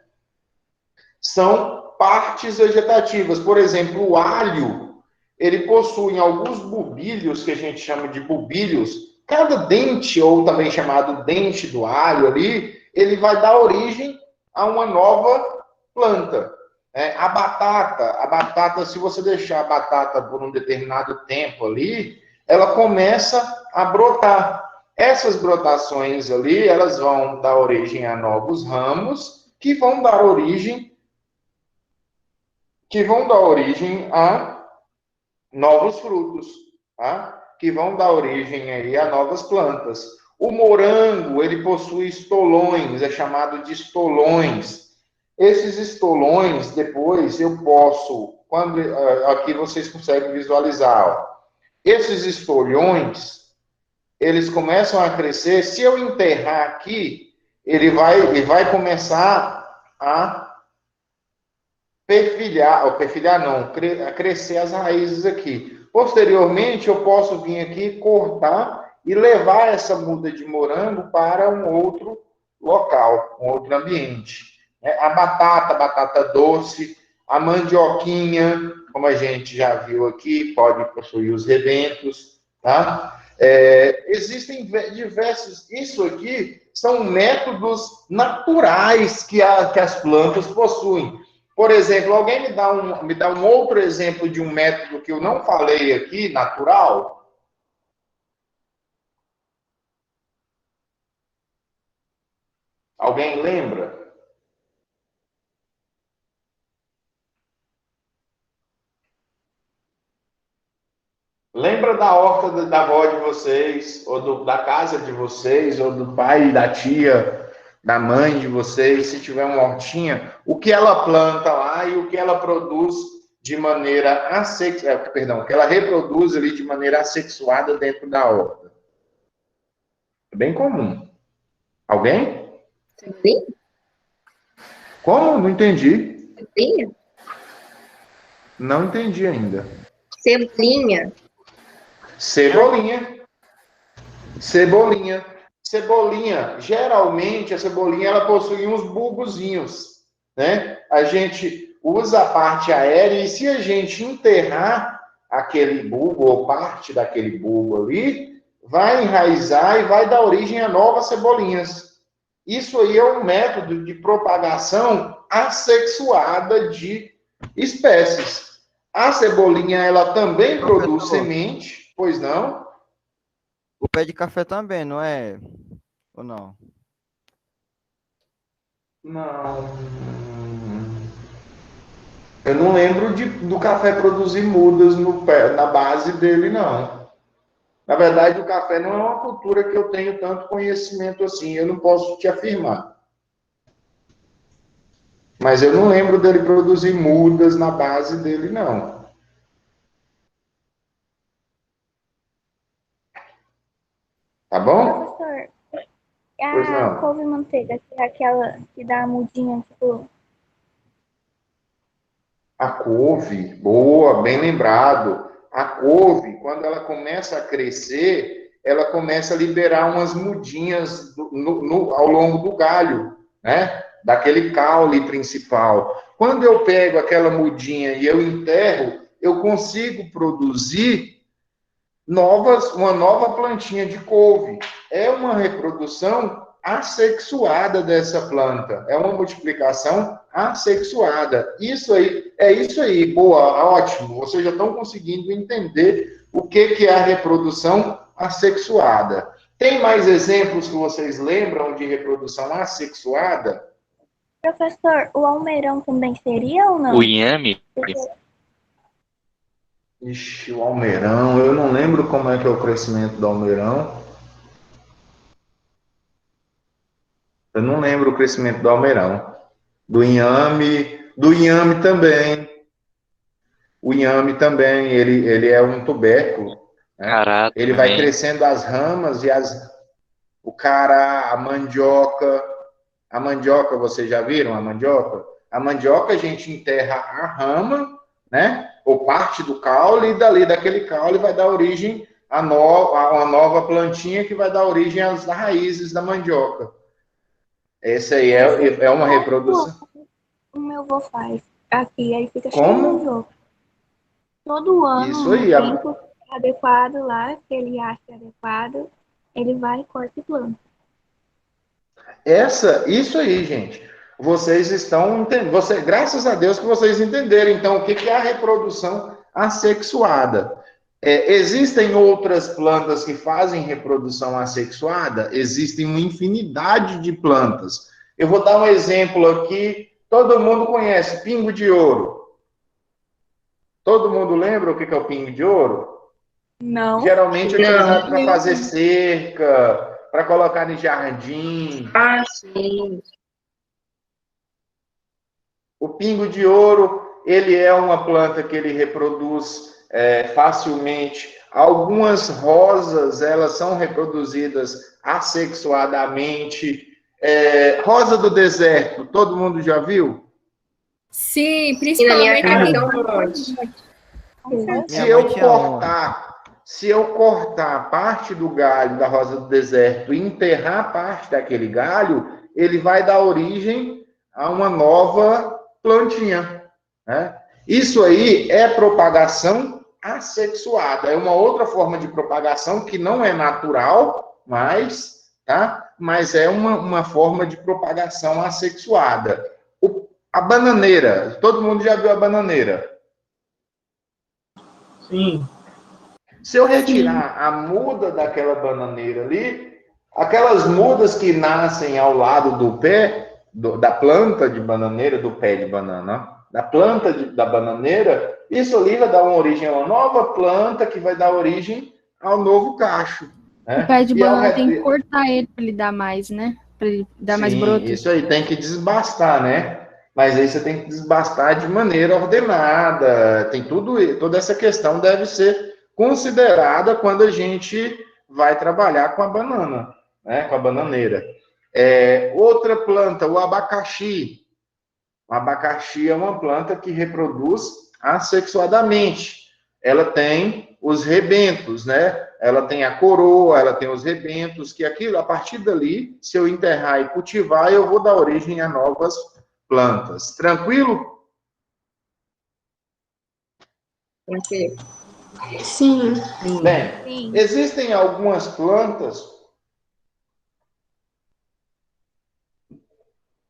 são partes vegetativas. Por exemplo, o alho, ele possui alguns bulbilhos, que a gente chama de bulbilhos. Cada dente, ou também chamado dente do alho ali, ele vai dar origem a uma nova planta. A batata, se você deixar a batata por um determinado tempo ali, ela começa a brotar. Essas brotações ali, elas vão dar origem a novos ramos, que vão dar origem a novos frutos, tá? que vão dar origem aí a novas plantas. O morango, ele possui estolões, é chamado de estolões. Esses estolões, depois eu posso, aqui vocês conseguem visualizar, ó. Esses estolões, eles começam a crescer. Se eu enterrar aqui, ele vai começar a a crescer as raízes aqui. Posteriormente, eu posso vir aqui, cortar e levar essa muda de morango para um outro local, um outro ambiente. A batata doce, a mandioquinha, como a gente já viu aqui, pode possuir os rebentos, tá? Existem diversos... Isso aqui são métodos naturais que as plantas possuem. Por exemplo, alguém me dá um outro exemplo de um método que eu não falei aqui, natural? Alguém lembra? Lembra da horta da avó de vocês, ou da casa de vocês, ou do pai, da tia, da mãe de vocês, se tiver uma hortinha, o que ela planta lá e o que ela produz de maneira o que ela reproduz ali de maneira assexuada dentro da horta. É bem comum. Alguém? Sim? Como? Não entendi. Cebolinha? Não entendi ainda. Cebolinha. Cebolinha. Cebolinha. Cebolinha. Geralmente, a cebolinha, ela possui uns bulbozinhos, né? A gente usa a parte aérea e se a gente enterrar aquele bulbo ou parte daquele bulbo ali, vai enraizar e vai dar origem a novas cebolinhas. Isso aí é um método de propagação assexuada de espécies. A cebolinha, ela também produz semente, pois não? O pé de café também, não é? Ou não? Não. Eu não lembro do café produzir mudas na base dele, não. Na verdade, o café não é uma cultura que eu tenho tanto conhecimento assim, eu não posso te afirmar. Mas eu não lembro dele produzir mudas na base dele, não. Tá bom? Professor, Pois a não. couve-manteiga, que é aquela que dá a mudinha, tipo... A couve, boa, bem lembrado. A couve, quando ela começa a crescer, ela começa a liberar umas mudinhas ao longo do galho, né? Daquele caule principal. Quando eu pego aquela mudinha e eu enterro, eu consigo produzir uma nova plantinha de couve. É uma reprodução assexuada dessa planta. É uma multiplicação assexuada. Isso aí. Boa, ótimo. Vocês já estão conseguindo entender o que é a reprodução assexuada. Tem mais exemplos que vocês lembram de reprodução assexuada? Professor, o almeirão também seria ou não? O inhame? Ixi, o almeirão. Eu não lembro como é que é o crescimento do almeirão. Eu não lembro o crescimento do almeirão. Do inhame também. O inhame também, ele é um tubérculo. Né? Cará Ele vai também. crescendo as ramas e o cará, a mandioca. A mandioca, vocês já viram a mandioca? A mandioca a gente enterra a rama, né? Ou parte do caule, e dali daquele caule vai dar origem a uma nova plantinha que vai dar origem às raízes da mandioca. Essa aí é uma reprodução. O meu avô faz aqui, aí fica cheio de Como? mandioca. Todo ano, Isso no aí. tempo adequado lá, que ele acha adequado, ele vai, corta e planta. Isso aí, gente. Vocês estão entendendo. Graças a Deus que vocês entenderam, então, o que é a reprodução assexuada. Existem outras plantas que fazem reprodução assexuada? Existem uma infinidade de plantas. Eu vou dar um exemplo aqui. Todo mundo conhece pingo de ouro. Todo mundo lembra o que é o pingo de ouro? Não. Geralmente é utilizado para Não. fazer cerca, para colocar em jardim. Ah, sim. O pingo de ouro, ele é uma planta que ele reproduz facilmente. Algumas rosas, elas são reproduzidas assexuadamente. Rosa do deserto, todo mundo já viu? Sim, E na minha principalmente casa aqui. tem um monte. Minha mãe tinha uma. Se eu cortar parte do galho da rosa do deserto e enterrar parte daquele galho, ele vai dar origem a uma nova plantinha, né? Isso aí é propagação assexuada, é uma outra forma de propagação que não é natural, mas é uma forma de propagação assexuada. A bananeira, todo mundo já viu a bananeira? Sim. Se eu retirar a muda daquela bananeira ali, aquelas mudas que nascem ao lado do pé, da planta de bananeira, do pé de banana, da planta da bananeira, isso ali vai dar uma origem a uma nova planta que vai dar origem ao novo cacho. Né? O pé de E banana tem que cortar ele para ele dar mais, né? Para ele dar mais broto. Isso aí, tem que desbastar, né? Mas aí você tem que desbastar de maneira ordenada. Tem toda essa questão deve ser considerada quando a gente vai trabalhar com a banana, né? Com a bananeira. Outra planta, o abacaxi. O abacaxi é uma planta que reproduz assexuadamente. Ela tem os rebentos, né? Ela tem a coroa, ela tem os rebentos, que aquilo, a partir dali, se eu enterrar e cultivar, eu vou dar origem a novas plantas. Tranquilo? Tranquilo. Sim. Bem, Sim. existem algumas plantas,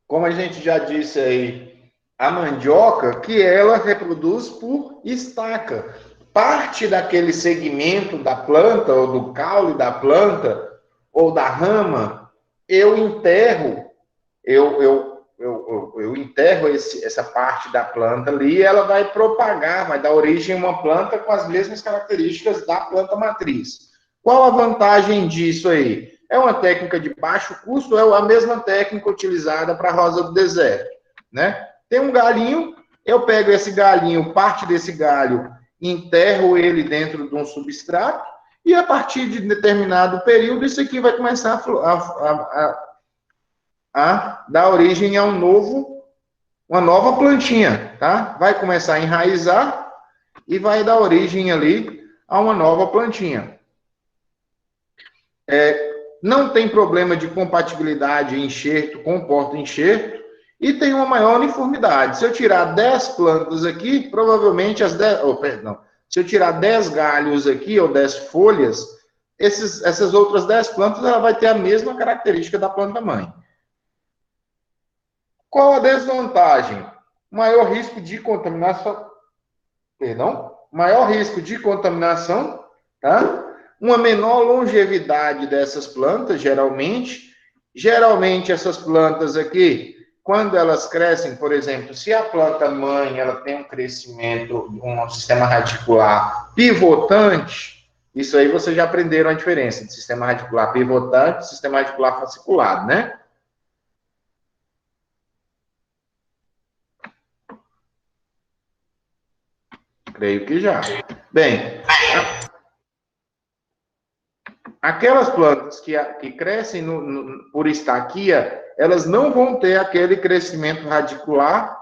como a gente já disse aí, a mandioca, que ela reproduz por estaca. Parte daquele segmento da planta, ou do caule da planta, ou da rama, eu enterro, eu enterro essa parte da planta ali, e ela vai propagar, vai dar origem a uma planta com as mesmas características da planta matriz. Qual a vantagem disso aí? É uma técnica de baixo custo, é a mesma técnica utilizada para a rosa do deserto, né? Tem um galinho, eu pego esse galinho, parte desse galho, enterro ele dentro de um substrato, e a partir de determinado período, isso aqui vai começar a dar origem a uma nova plantinha, tá? Vai começar a enraizar e vai dar origem ali a uma nova plantinha. Não tem problema de compatibilidade enxerto com porta-enxerto e tem uma maior uniformidade. Se eu tirar 10 plantas aqui, provavelmente se eu tirar 10 galhos aqui ou 10 folhas, essas outras 10 plantas ela vai ter a mesma característica da planta mãe. Qual a desvantagem? Maior risco de contaminação, maior risco de contaminação, tá? Uma menor longevidade dessas plantas, geralmente. Geralmente essas plantas aqui, quando elas crescem, por exemplo, se a planta mãe ela tem um crescimento, um sistema radicular pivotante, isso aí vocês já aprenderam a diferença de sistema radicular pivotante e sistema radicular fasciculado, né? Creio que já. Bem, aquelas plantas que crescem por estaquia, elas não vão ter aquele crescimento radicular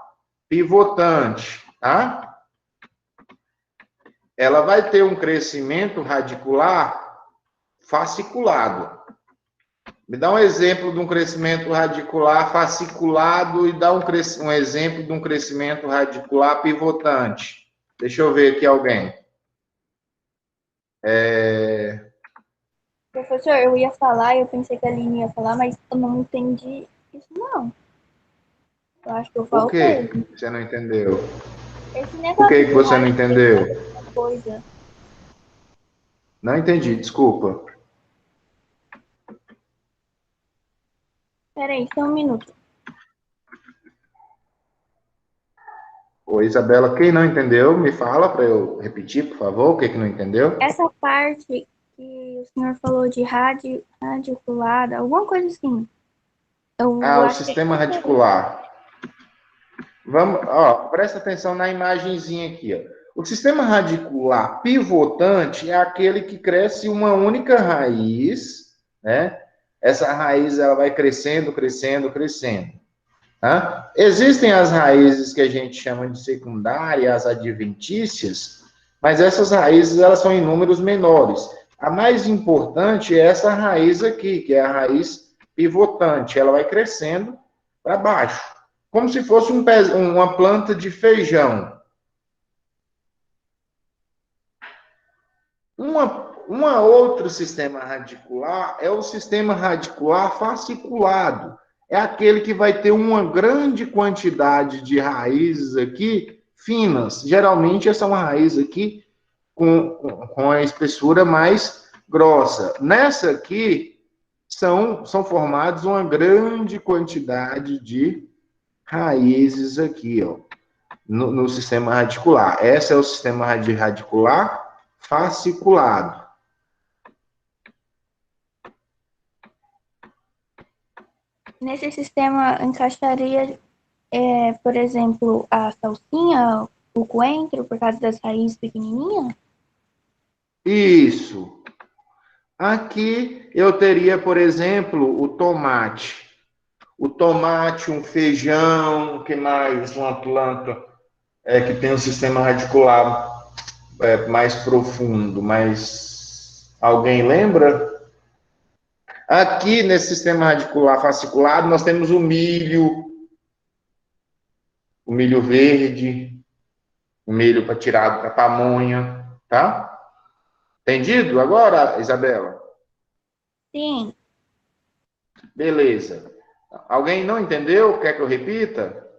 pivotante, tá? Ela vai ter um crescimento radicular fasciculado. Me dá um exemplo de um crescimento radicular fasciculado e dá um exemplo de um crescimento radicular pivotante. Deixa eu ver aqui alguém. Professor, eu ia falar, eu pensei que a Aline ia falar, mas eu não entendi isso, não. Eu acho que eu O faltei. que você não entendeu? Esse O negócio que de você não rádio entendeu? é uma coisa. Não entendi, desculpa. Peraí, só um minuto. Oi, Isabela, quem não entendeu, me fala para eu repetir, por favor, o que que não entendeu? Essa parte que o senhor falou de radiculada, alguma coisa assim. Eu O achei sistema diferente. radicular. Vamos, ó, presta atenção na imagenzinha aqui, ó. O sistema radicular pivotante é aquele que cresce uma única raiz, né? Essa raiz ela vai crescendo, crescendo, crescendo. Tá? Existem as raízes que a gente chama de secundária, as adventícias, mas essas raízes elas são em números menores. A mais importante é essa raiz aqui, que é a raiz pivotante. Ela vai crescendo para baixo, como se fosse uma planta de feijão. Uma outro sistema radicular é o sistema radicular fasciculado. É aquele que vai ter uma grande quantidade de raízes aqui finas. Geralmente são raízes aqui com a espessura mais grossa. Nessa aqui são formados uma grande quantidade de raízes aqui, ó, no sistema radicular. Esse é o sistema radicular fasciculado. Nesse sistema encaixaria, por exemplo, a salsinha, o coentro, por causa das raízes pequenininhas? Isso. Aqui eu teria, por exemplo, o tomate. O tomate, um feijão, o que mais? Uma planta que tem um sistema radicular mais profundo, mas alguém lembra? Aqui nesse sistema radicular fasciculado nós temos o milho verde, o milho para tirar da pamonha, tá? Entendido agora, Isabela? Sim. Beleza. Alguém não entendeu? Quer que eu repita?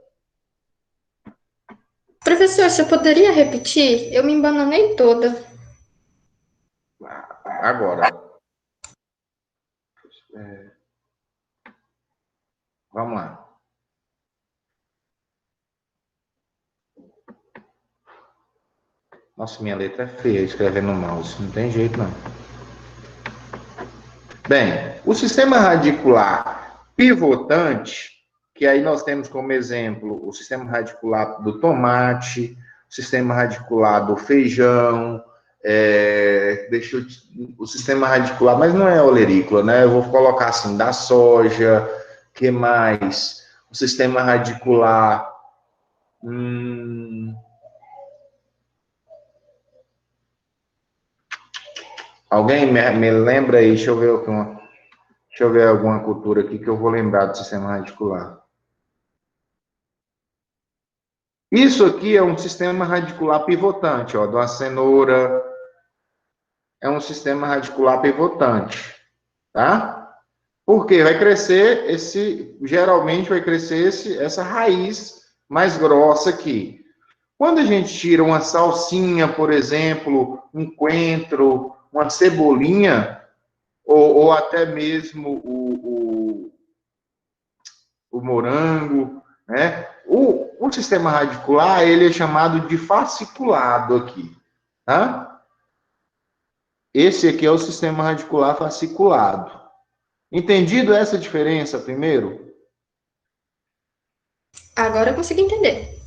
Professor, você poderia repetir? Eu me embananei toda. Agora. Vamos lá. Nossa, minha letra é feia escrevendo no mouse. Não tem jeito, não. Bem, o sistema radicular pivotante, que aí nós temos como exemplo o sistema radicular do tomate, o sistema radicular do feijão, o sistema radicular, mas não é olerícola, né? Eu vou colocar assim, da soja, que mais? O sistema radicular. Alguém me lembra aí? Deixa eu ver alguma cultura aqui que eu vou lembrar do sistema radicular. Isso aqui é um sistema radicular pivotante, ó, de uma cenoura. É um sistema radicular pivotante, tá? Porque vai crescer geralmente vai crescer essa raiz mais grossa aqui. Quando a gente tira uma salsinha, por exemplo, um coentro, uma cebolinha, ou até mesmo o morango, né? O sistema radicular, ele é chamado de fasciculado aqui, tá? Esse aqui é o sistema radicular fasciculado. Entendido essa diferença primeiro? Agora eu consigo entender.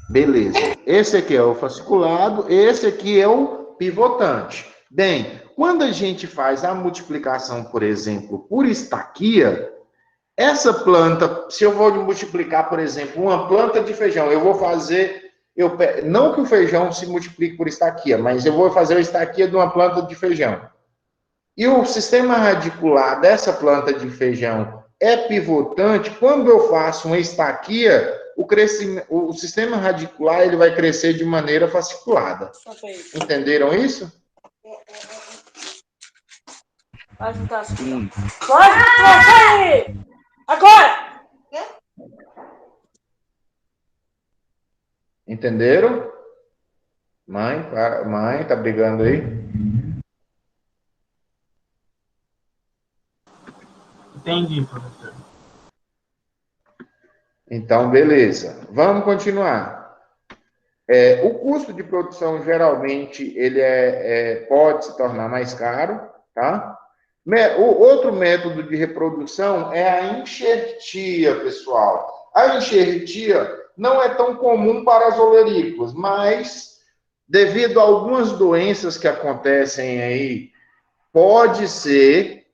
Beleza. Esse aqui é o fasciculado, esse aqui é o pivotante. Bem, quando a gente faz a multiplicação, por exemplo, por estaquia, essa planta, se eu vou multiplicar, por exemplo, uma planta de feijão, eu vou fazer, não que o feijão se multiplique por estaquia, mas eu vou fazer a estaquia de uma planta de feijão. E o sistema radicular dessa planta de feijão é pivotante. Quando eu faço uma estaquia, o sistema radicular ele vai crescer de maneira fasciculada. Entenderam isso? Sim. Vai! Agora! Entenderam? Mãe, tá brigando aí? Entendi, professor. Então, beleza. Vamos continuar. O custo de produção, geralmente, ele pode se tornar mais caro, tá? O outro método de reprodução é a enxertia, pessoal. A enxertia não é tão comum para as olerícolas, mas devido a algumas doenças que acontecem aí, pode ser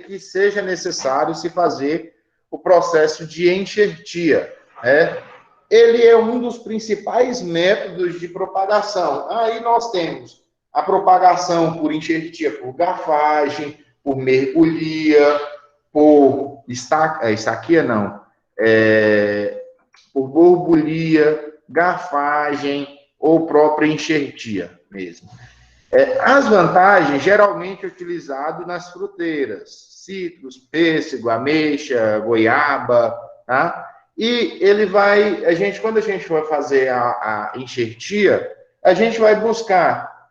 que seja necessário se fazer o processo de enxertia, né? Ele é um dos principais métodos de propagação. Aí nós temos a propagação por enxertia, por garfagem, por mergulhia, por estaquia não, por borbulia, garfagem ou própria enxertia mesmo. As vantagens, geralmente utilizado nas fruteiras, citros, pêssego, ameixa, goiaba, tá? E ele vai, quando a gente vai fazer a enxertia, a gente vai buscar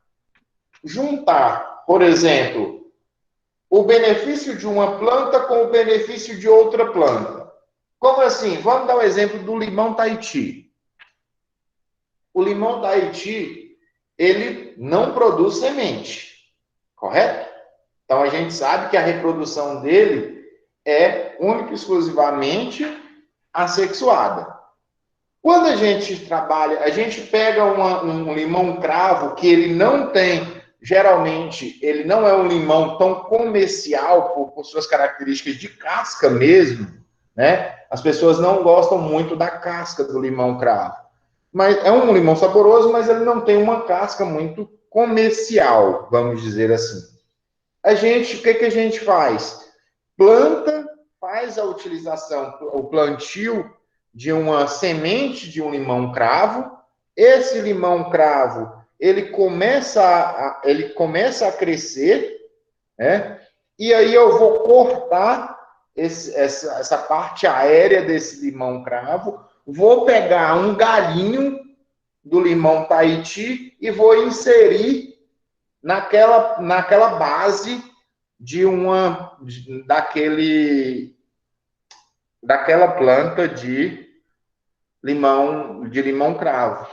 juntar, por exemplo, o benefício de uma planta com o benefício de outra planta. Como assim? Vamos dar o exemplo do limão Tahiti. O limão Tahiti, ele não produz semente, correto? Então a gente sabe que a reprodução dele é única e exclusivamente assexuada. Quando a gente trabalha, a gente pega um limão cravo que ele não tem, geralmente, ele não é um limão tão comercial por suas características de casca mesmo, né? As pessoas não gostam muito da casca do limão cravo. Mas é um limão saboroso, mas ele não tem uma casca muito comercial, vamos dizer assim. O que a gente faz? Planta, faz a utilização, o plantio de uma semente de um limão cravo. Esse limão cravo, ele começa a crescer, né? E aí eu vou cortar essa parte aérea desse limão cravo, vou pegar um galinho do limão Tahiti e vou inserir naquela base daquela planta de limão cravo.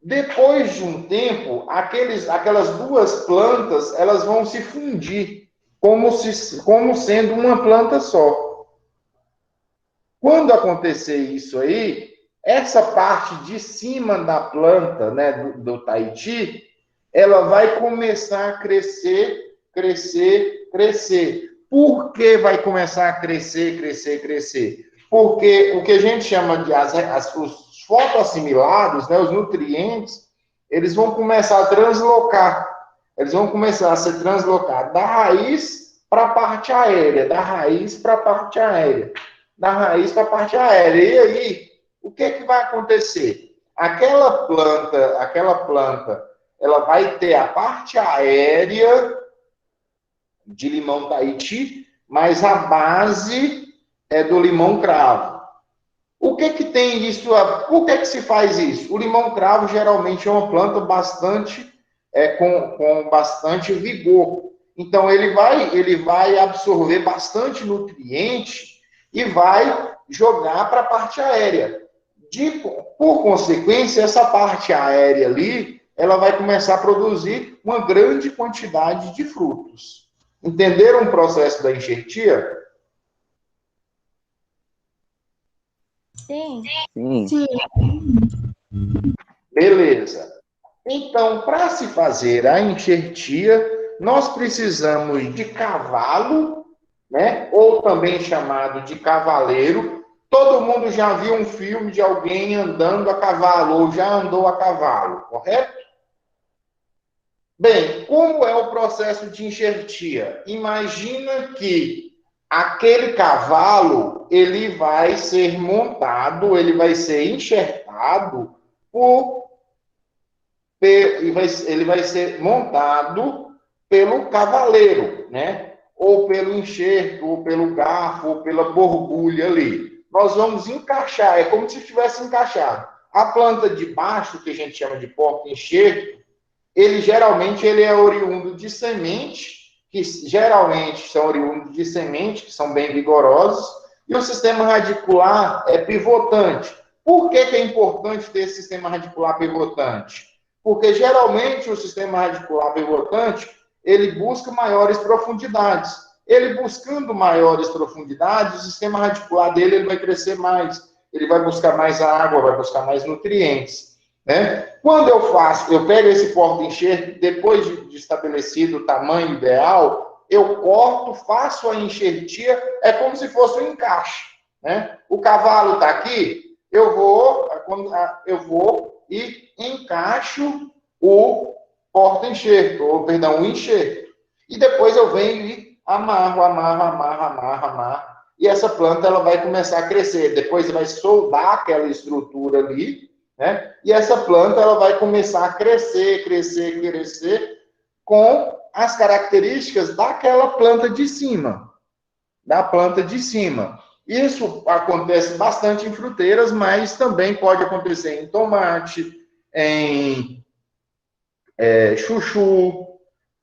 Depois de um tempo, aquelas duas plantas, elas vão se fundir como sendo uma planta só. Quando acontecer isso aí, essa parte de cima da planta, né, do Tahiti, ela vai começar a crescer. Por que vai começar a crescer? Porque o que a gente chama de os fotoassimilados, né, os nutrientes, eles vão começar a translocar. Eles vão começar a se translocar da raiz para a parte aérea, da raiz para a parte aérea, da raiz para a parte aérea. E aí, o que vai acontecer? Aquela planta, ela vai ter a parte aérea de limão Tahiti, mas a base é do limão cravo. O que tem isso? Por que se faz isso? O limão cravo geralmente é uma planta com bastante vigor. Então ele vai absorver bastante nutriente e vai jogar para a parte aérea. Por consequência, essa parte aérea ali, ela vai começar a produzir uma grande quantidade de frutos. Entenderam o processo da enxertia? Sim. Sim. Beleza. Então, para se fazer a enxertia, nós precisamos de cavalo, né? Ou também chamado de cavaleiro. Todo mundo já viu um filme de alguém andando a cavalo, ou já andou a cavalo, correto? Bem, como é o processo de enxertia? Imagina que aquele cavalo, ele vai ser montado, ele vai ser enxertado ele vai ser montado pelo cavaleiro, né? Ou pelo enxerto, ou pelo garfo, ou pela borbulha ali. Nós vamos encaixar, é como se tivesse encaixado. A planta de baixo, que a gente chama de porta-enxerto, ele geralmente é oriundo de semente, que geralmente são oriundos de semente, que são bem vigorosos, E o sistema radicular é pivotante. Por que é importante ter esse sistema radicular pivotante? Porque geralmente o sistema radicular pivotante, ele busca maiores profundidades. Ele buscando maiores profundidades, o sistema radicular dele ele vai crescer mais. Ele vai buscar mais água, vai buscar mais nutrientes, né? Quando eu pego esse porta-enxerto, depois de estabelecido o tamanho ideal, eu corto, faço a enxertia, é como se fosse um encaixe, né? O cavalo está aqui, eu vou e encaixo o porta-enxerto, ou, perdão, o enxerto. E depois eu venho e amarro. E essa planta ela vai começar a crescer. Depois vai soldar aquela estrutura ali, né? E essa planta ela vai começar a crescer com as características daquela planta de cima, da planta de cima. Isso acontece bastante em fruteiras, mas também pode acontecer em tomate, em chuchu.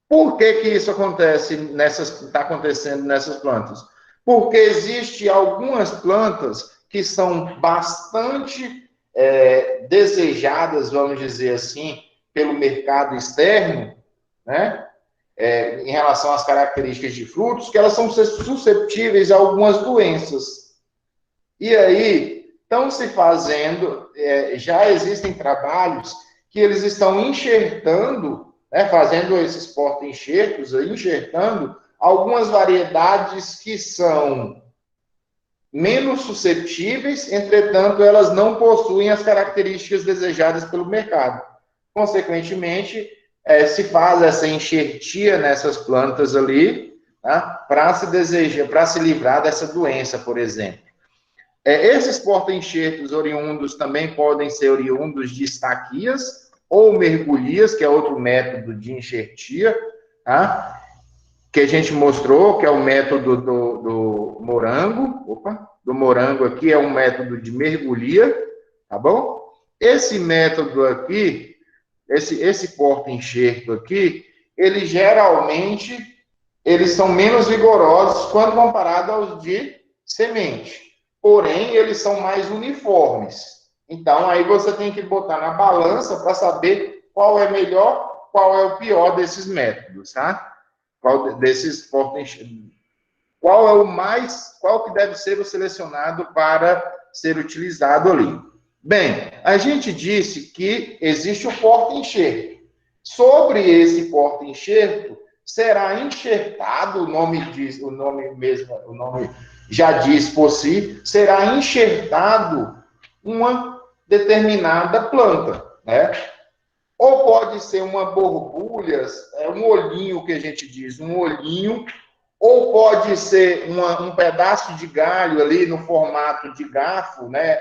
Por que isso está acontecendo nessas plantas? Porque existe algumas plantas que são bastante desejadas, vamos dizer assim, pelo mercado externo, né? Em relação às características de frutos, que elas são susceptíveis a algumas doenças. E aí, estão se fazendo, já existem trabalhos que eles estão enxertando, né, fazendo esses porta-enxertos, enxertando algumas variedades que são menos suscetíveis, entretanto, elas não possuem as características desejadas pelo mercado. Consequentemente, se faz essa enxertia nessas plantas ali, tá? Para se livrar dessa doença, por exemplo. Esses porta-enxertos oriundos também podem ser oriundos de estaquias ou mergulhias, que é outro método de enxertia, tá? Que a gente mostrou, que é o método do morango. Do morango aqui é um método de mergulhia, tá bom? Esse método aqui, esse porta-enxerto aqui, eles geralmente são menos vigorosos quando comparado aos de semente. Porém, eles são mais uniformes. Então, aí você tem que botar na balança para saber qual é melhor, qual é o pior desses métodos, tá? Qual desses porta-enxertos? Qual que deve ser o selecionado para ser utilizado ali? Bem, a gente disse que existe o porta-enxerto. Sobre esse porta-enxerto, será enxertado, o nome já diz por si, será enxertado uma determinada planta, né? Ou pode ser uma borbulha, um olhinho que a gente diz, um olhinho, ou pode ser um pedaço de galho ali no formato de garfo, né?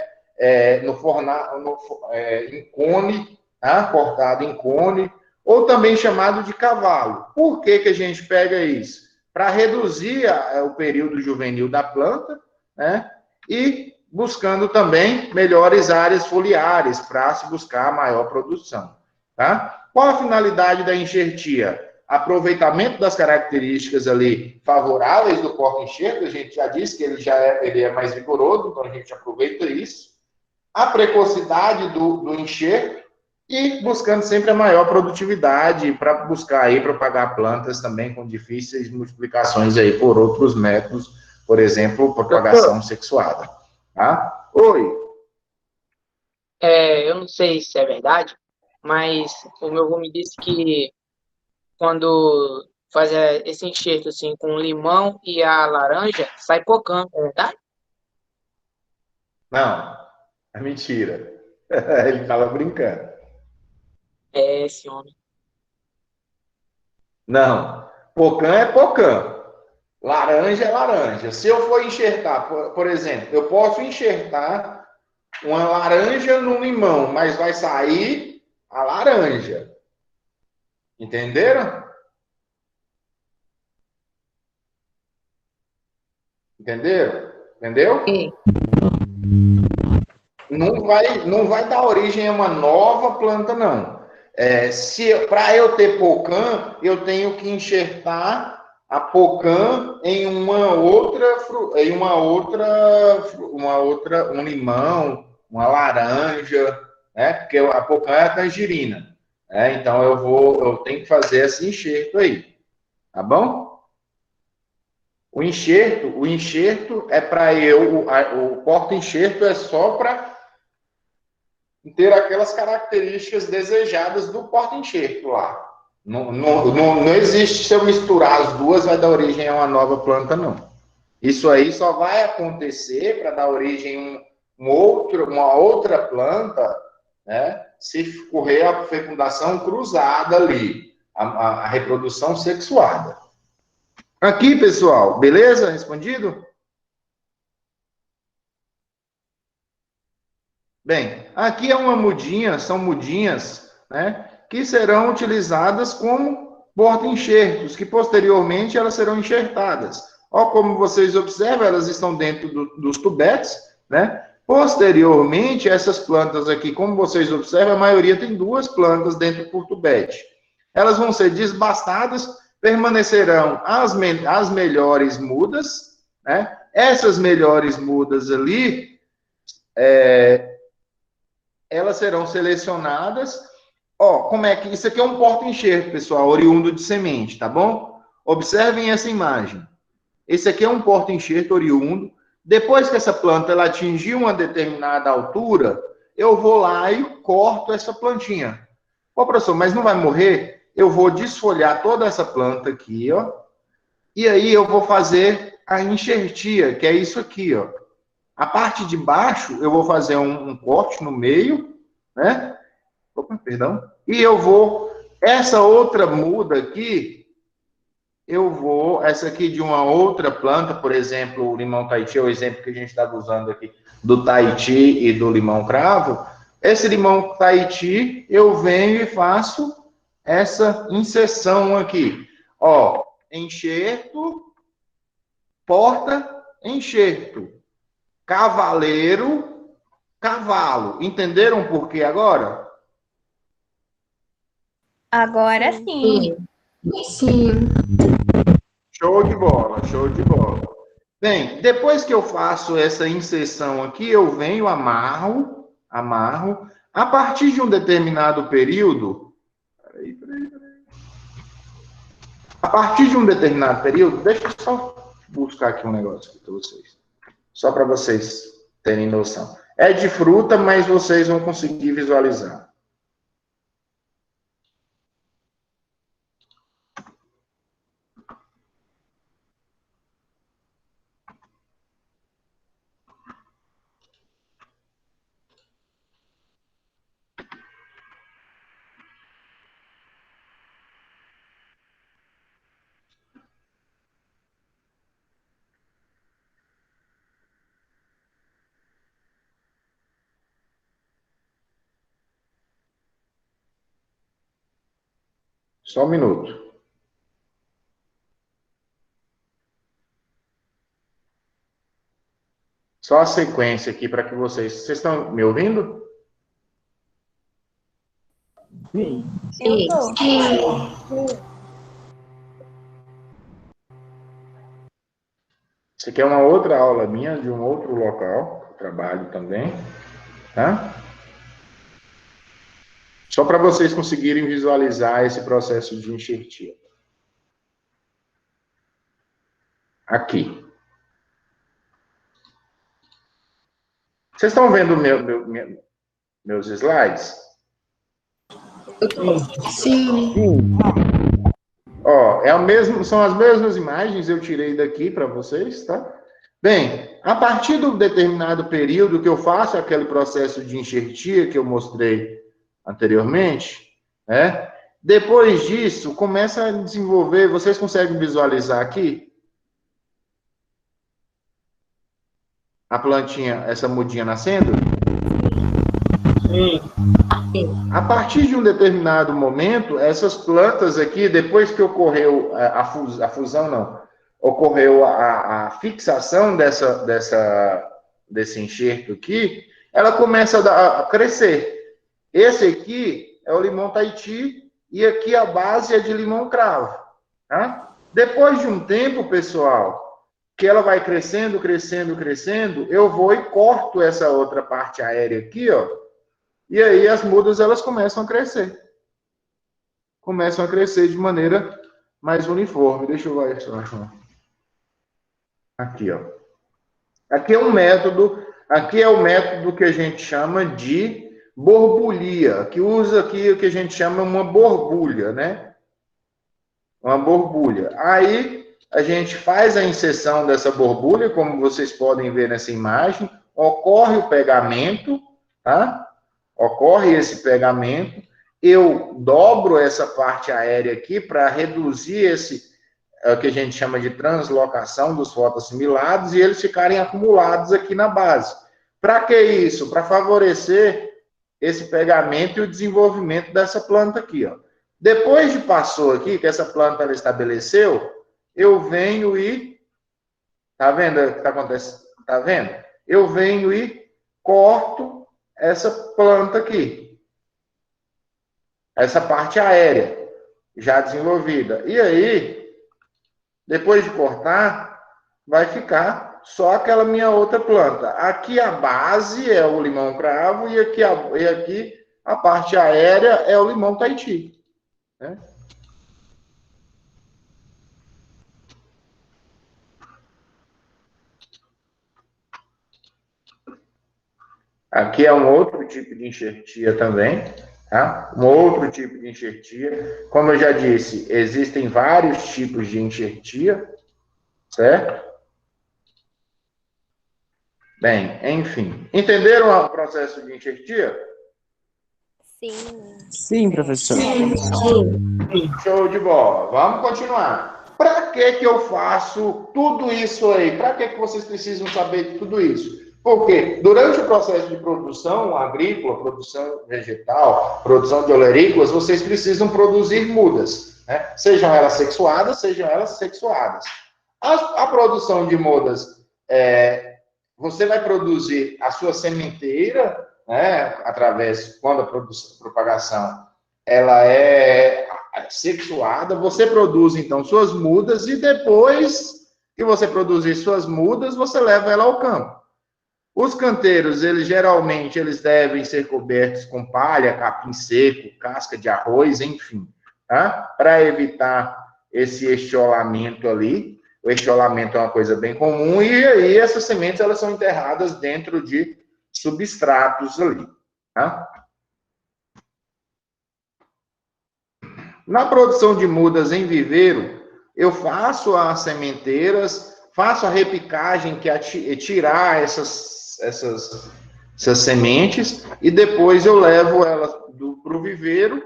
Em cone, tá? Cortado em cone, ou também chamado de cavalo. Por que a gente pega isso? Para reduzir o período juvenil da planta, né? E buscando também melhores áreas foliares para se buscar maior produção, tá? Qual a finalidade da enxertia? Aproveitamento das características ali favoráveis do porta-enxerto, a gente já disse que ele é mais vigoroso, então a gente aproveita isso. A precocidade do enxerto e buscando sempre a maior produtividade para buscar aí propagar plantas também com difíceis multiplicações aí por outros métodos, por exemplo, propagação sexuada. Tá? Oi. Eu não sei se é verdade, mas o meu avô me disse que quando faz esse enxerto assim com o limão e a laranja, sai pocã, é verdade? Não, é mentira. Ele estava brincando. É esse homem. Não, pocã é pocã. Laranja é laranja. Se eu for enxertar, por exemplo, eu posso enxertar uma laranja no limão, mas vai sair a laranja. Entenderam? Entendeu? Sim. Não vai dar origem a uma nova planta, não. Para eu ter pocã, eu tenho que enxertar Apocan em um limão, uma laranja, né? Porque a apocan é a tangerina, né? Então eu tenho que fazer esse enxerto aí, tá bom? O enxerto é para o porta-enxerto é só para ter aquelas características desejadas do porta-enxerto lá. Não existe se eu misturar as duas, vai dar origem a uma nova planta, não. Isso aí só vai acontecer para dar origem a uma outra planta, né? Se ocorrer a fecundação cruzada ali, a reprodução sexuada. Aqui, pessoal, beleza? Respondido? Bem, aqui é uma mudinha, são mudinhas, né, que serão utilizadas como porta-enxertos, que posteriormente elas serão enxertadas. Ó, como vocês observam, elas estão dentro dos tubetes, né? Posteriormente, essas plantas aqui, como vocês observam, a maioria tem 2 plantas dentro do tubete. Elas vão ser desbastadas, permanecerão as melhores mudas, né? Essas melhores mudas ali, elas serão selecionadas. Ó, como é que isso aqui é um porta-enxerto, pessoal, oriundo de semente, tá bom? Observem essa imagem. Esse aqui é um porta-enxerto oriundo. Depois que essa planta ela atingir uma determinada altura, eu vou lá e corto essa plantinha. Ó, professor, mas não vai morrer? Eu vou desfolhar toda essa planta aqui, ó. E aí eu vou fazer a enxertia, que é isso aqui, ó. A parte de baixo, eu vou fazer um corte no meio, né? Opa, perdão. E eu vou... Essa outra muda aqui, essa aqui de uma outra planta, por exemplo, o limão Tahiti, é o exemplo que a gente está usando aqui, do Tahiti e do limão cravo. Esse limão Tahiti, eu venho e faço essa inserção aqui. Ó, enxerto, porta, enxerto. Cavaleiro, cavalo. Entenderam por quê agora? Agora sim. Sim. Show de bola, show de bola. Bem, depois que eu faço essa inserção aqui, eu venho, amarro. A partir de um determinado período... A partir de um determinado período, deixa eu só buscar aqui um negócio aqui para vocês. Só para vocês terem noção. É de fruta, mas vocês vão conseguir visualizar. Só um minuto. Só a sequência aqui para que vocês... Vocês estão me ouvindo? Eu Sim. tô. Isso aqui é uma outra aula minha, de um outro local, que eu trabalho também, tá? Só para vocês conseguirem visualizar esse processo de enxertia. Aqui. Vocês estão vendo meus slides? Sim. Ó, são as mesmas imagens, eu tirei daqui para vocês, tá? Bem, a partir do determinado período que eu faço aquele processo de enxertia que eu mostrei anteriormente, né? Depois disso, começa a desenvolver, vocês conseguem visualizar aqui? A plantinha, essa mudinha nascendo? Sim. A partir de um determinado momento, essas plantas aqui, depois que ocorreu a fusão, não, ocorreu a fixação desse enxerto aqui, ela começa a crescer. Esse aqui é o limão Tahiti e aqui a base é de limão cravo, tá? Depois de um tempo, pessoal, que ela vai crescendo, crescendo, crescendo, eu vou e corto essa outra parte aérea aqui, ó. E aí as mudas, elas começam a crescer. Começam a crescer de maneira mais uniforme. Deixa eu ver só. Aqui, ó. Aqui é um método, aqui é o método que a gente chama de borbulia, que usa aqui o que a gente chama uma borbulha, né? Uma borbulha. Aí a gente faz a inserção dessa borbulha, como vocês podem ver nessa imagem, ocorre o pegamento, tá? Ocorre esse pegamento, eu dobro essa parte aérea aqui para reduzir esse que a gente chama de translocação dos fotoassimilados e eles ficarem acumulados aqui na base. Para que isso? Para favorecer esse pegamento e o desenvolvimento dessa planta aqui, ó. Depois de passou aqui, que essa planta ela estabeleceu, eu venho e... Tá vendo o que está acontecendo? Tá vendo? Eu venho e corto essa planta aqui. Essa parte aérea já desenvolvida. E aí, depois de cortar, vai ficar só aquela minha outra planta. Aqui a base é o limão cravo e aqui a parte aérea é o limão Tahiti. Né? Aqui é um outro tipo de enxertia também, tá? Um outro tipo de enxertia. Como eu já disse, existem vários tipos de enxertia, certo? Bem, enfim. Entenderam o processo de enxertia? Sim. Sim, professor. Show de bola. Vamos continuar. Para que eu faço tudo isso aí? Para que vocês precisam saber de tudo isso? Porque durante o processo de produção agrícola, produção vegetal, produção de olerícolas, vocês precisam produzir mudas, né? Sejam elas sexuadas, sejam elas sexuadas. A produção de mudas, você vai produzir a sua sementeira, né? Através, quando a propagação ela é sexuada, você produz, então, suas mudas e depois que você produzir suas mudas, você leva ela ao campo. Os canteiros, geralmente, eles devem ser cobertos com palha, capim seco, casca de arroz, enfim, tá? Para evitar esse estiolamento ali. O estiolamento é uma coisa bem comum e aí essas sementes, elas são enterradas dentro de substratos ali, tá? Na produção de mudas em viveiro, eu faço as sementeiras, faço a repicagem, que é tirar essas sementes, e depois eu levo elas para o viveiro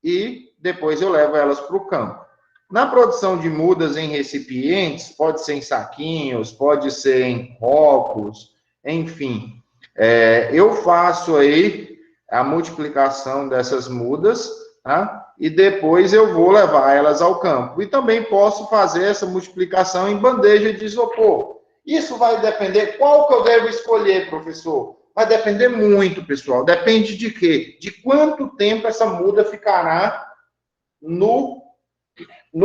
e depois eu levo elas para o campo. Na produção de mudas em recipientes, pode ser em saquinhos, pode ser em copos, enfim, eu faço aí a multiplicação dessas mudas, tá? E depois eu vou levar elas ao campo. E também posso fazer essa multiplicação em bandeja de isopor. Isso vai depender, qual que eu devo escolher, professor? Vai depender muito, pessoal. Depende de quê? De quanto tempo essa muda ficará no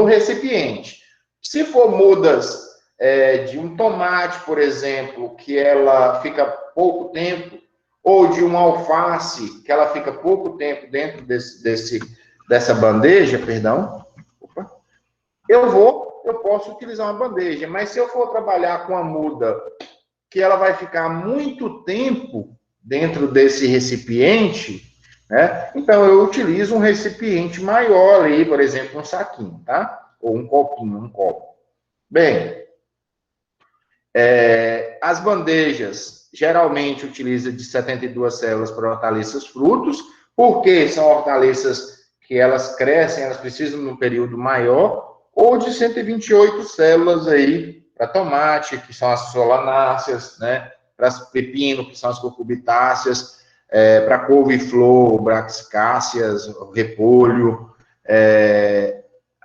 recipiente. Se for mudas de um tomate, por exemplo, que ela fica pouco tempo, ou de uma alface, que ela fica pouco tempo dentro dessa bandeja, perdão, eu posso utilizar uma bandeja, mas se eu for trabalhar com a muda que ela vai ficar muito tempo dentro desse recipiente, né? Então eu utilizo um recipiente maior ali, por exemplo, um saquinho, tá? Ou um copinho, um copo. Bem, as bandejas geralmente utilizam de 72 células para hortaliças frutos, porque são hortaliças que elas crescem, elas precisam de um período maior, ou de 128 células aí para tomate, que são as solanáceas, né? Para pepino, que são as cucurbitáceas, para couve-flor, braxicáceas, repolho,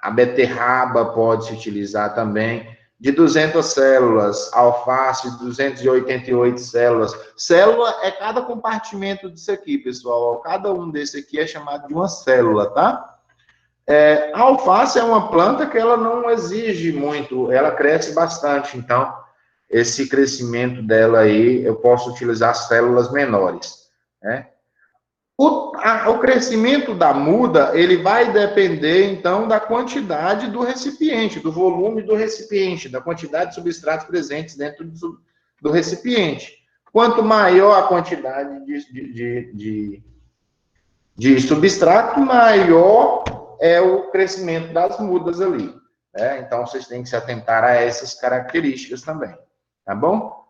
a beterraba pode se utilizar também, de 200 células, alface, 288 células. Célula é cada compartimento disso aqui, pessoal. Cada um desse aqui é chamado de uma célula, tá? A alface é uma planta que ela não exige muito, ela cresce bastante, então esse crescimento dela aí, eu posso utilizar células menores, né? O crescimento da muda, ele vai depender, então, da quantidade do recipiente, do volume do recipiente, da quantidade de substratos presentes dentro do recipiente. Quanto maior a quantidade de substrato, maior é o crescimento das mudas ali, né? Então, vocês têm que se atentar a essas características também, tá bom?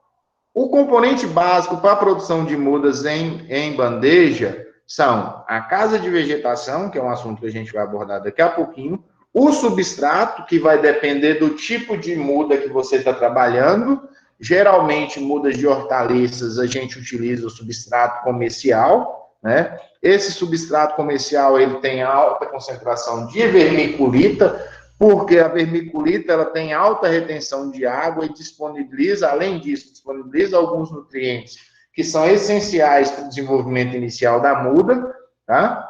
O componente básico para a produção de mudas em bandeja são a casa de vegetação, que é um assunto que a gente vai abordar daqui a pouquinho, o substrato, que vai depender do tipo de muda que você está trabalhando. Geralmente, mudas de hortaliças, a gente utiliza o substrato comercial, né? Esse substrato comercial, ele tem alta concentração de vermiculita, porque a vermiculita, ela tem alta retenção de água e disponibiliza, além disso, disponibiliza alguns nutrientes que são essenciais para o desenvolvimento inicial da muda, tá?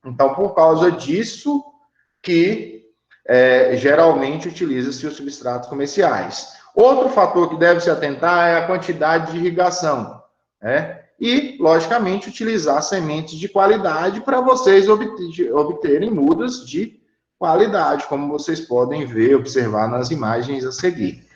Então, por causa disso, que geralmente utiliza-se os substratos comerciais. Outro fator que deve se atentar é a quantidade de irrigação, né? E, logicamente, utilizar sementes de qualidade para vocês obterem mudas de qualidade, como vocês podem ver, observar nas imagens a seguir.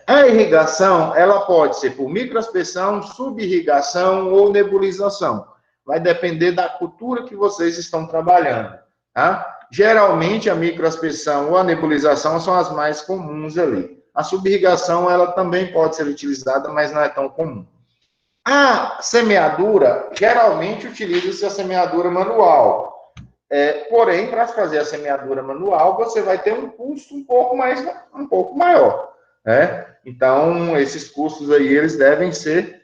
A irrigação, ela pode ser por microaspersão, subirrigação ou nebulização. Vai depender da cultura que vocês estão trabalhando, tá? Geralmente, a microaspersão ou a nebulização são as mais comuns ali. A subirrigação, ela também pode ser utilizada, mas não é tão comum. A semeadura, geralmente utiliza-se a semeadura manual. Porém, para fazer a semeadura manual, você vai ter um custo um pouco maior, né? Então, esses custos aí, eles devem ser,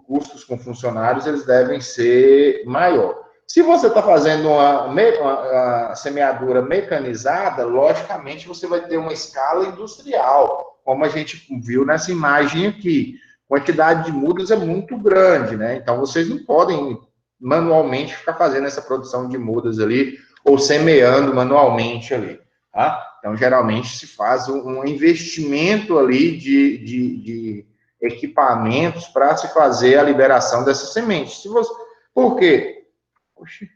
custos com funcionários, eles devem ser maior. Se você está fazendo uma semeadura mecanizada, logicamente, você vai ter uma escala industrial, como a gente viu nessa imagem aqui. A quantidade de mudas é muito grande, né? Então, vocês não podem manualmente ficar fazendo essa produção de mudas ali, ou semeando manualmente ali, tá? Então, geralmente, se faz um investimento ali de equipamentos para se fazer a liberação dessas sementes. Por quê? Oxi.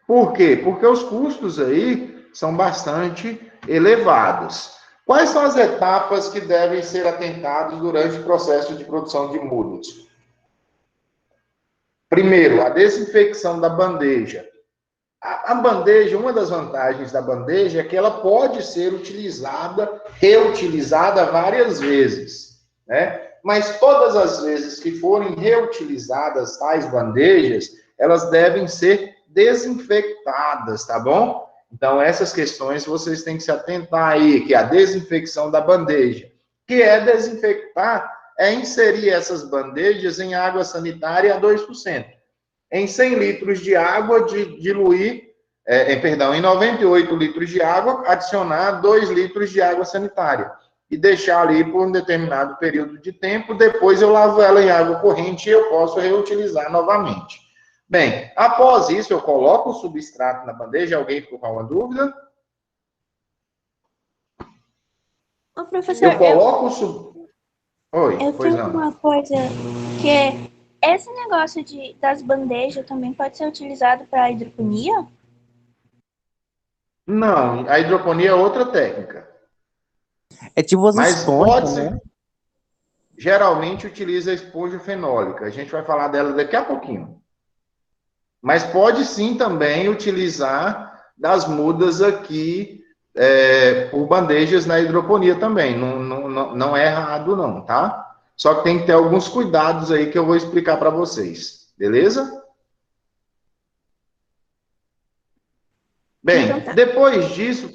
Por quê? Porque os custos aí são bastante elevados. Quais são as etapas que devem ser atentadas durante o processo de produção de mudas? Primeiro, a desinfecção da bandeja. A bandeja, uma das vantagens da bandeja é que ela pode ser reutilizada várias vezes, né? Mas todas as vezes que forem reutilizadas tais bandejas, elas devem ser desinfectadas, tá bom? Então, essas questões vocês têm que se atentar aí, que é a desinfecção da bandeja. Que é desinfectar, é inserir essas bandejas em água sanitária a 2%. Em 100 litros de água, diluir, em 98 litros de água, adicionar 2 litros de água sanitária. E deixar ali por um determinado período de tempo, depois eu lavo ela em água corrente e eu posso reutilizar novamente. Bem, após isso, eu coloco o substrato na bandeja. Alguém ficou com alguma dúvida? Ô, professor, Eu coloco Oi, eu pois tenho não. uma coisa que esse negócio das bandejas também pode ser utilizado para hidroponia? Não, a hidroponia é outra técnica. É tipo as Mas esponjas, pode ser. né? Geralmente utiliza a esponja fenólica. A gente vai falar dela daqui a pouquinho. Mas pode sim também utilizar das mudas aqui por bandejas na hidroponia também. Não é errado não, tá? Só que tem que ter alguns cuidados aí que eu vou explicar para vocês. Beleza? Bem, depois disso,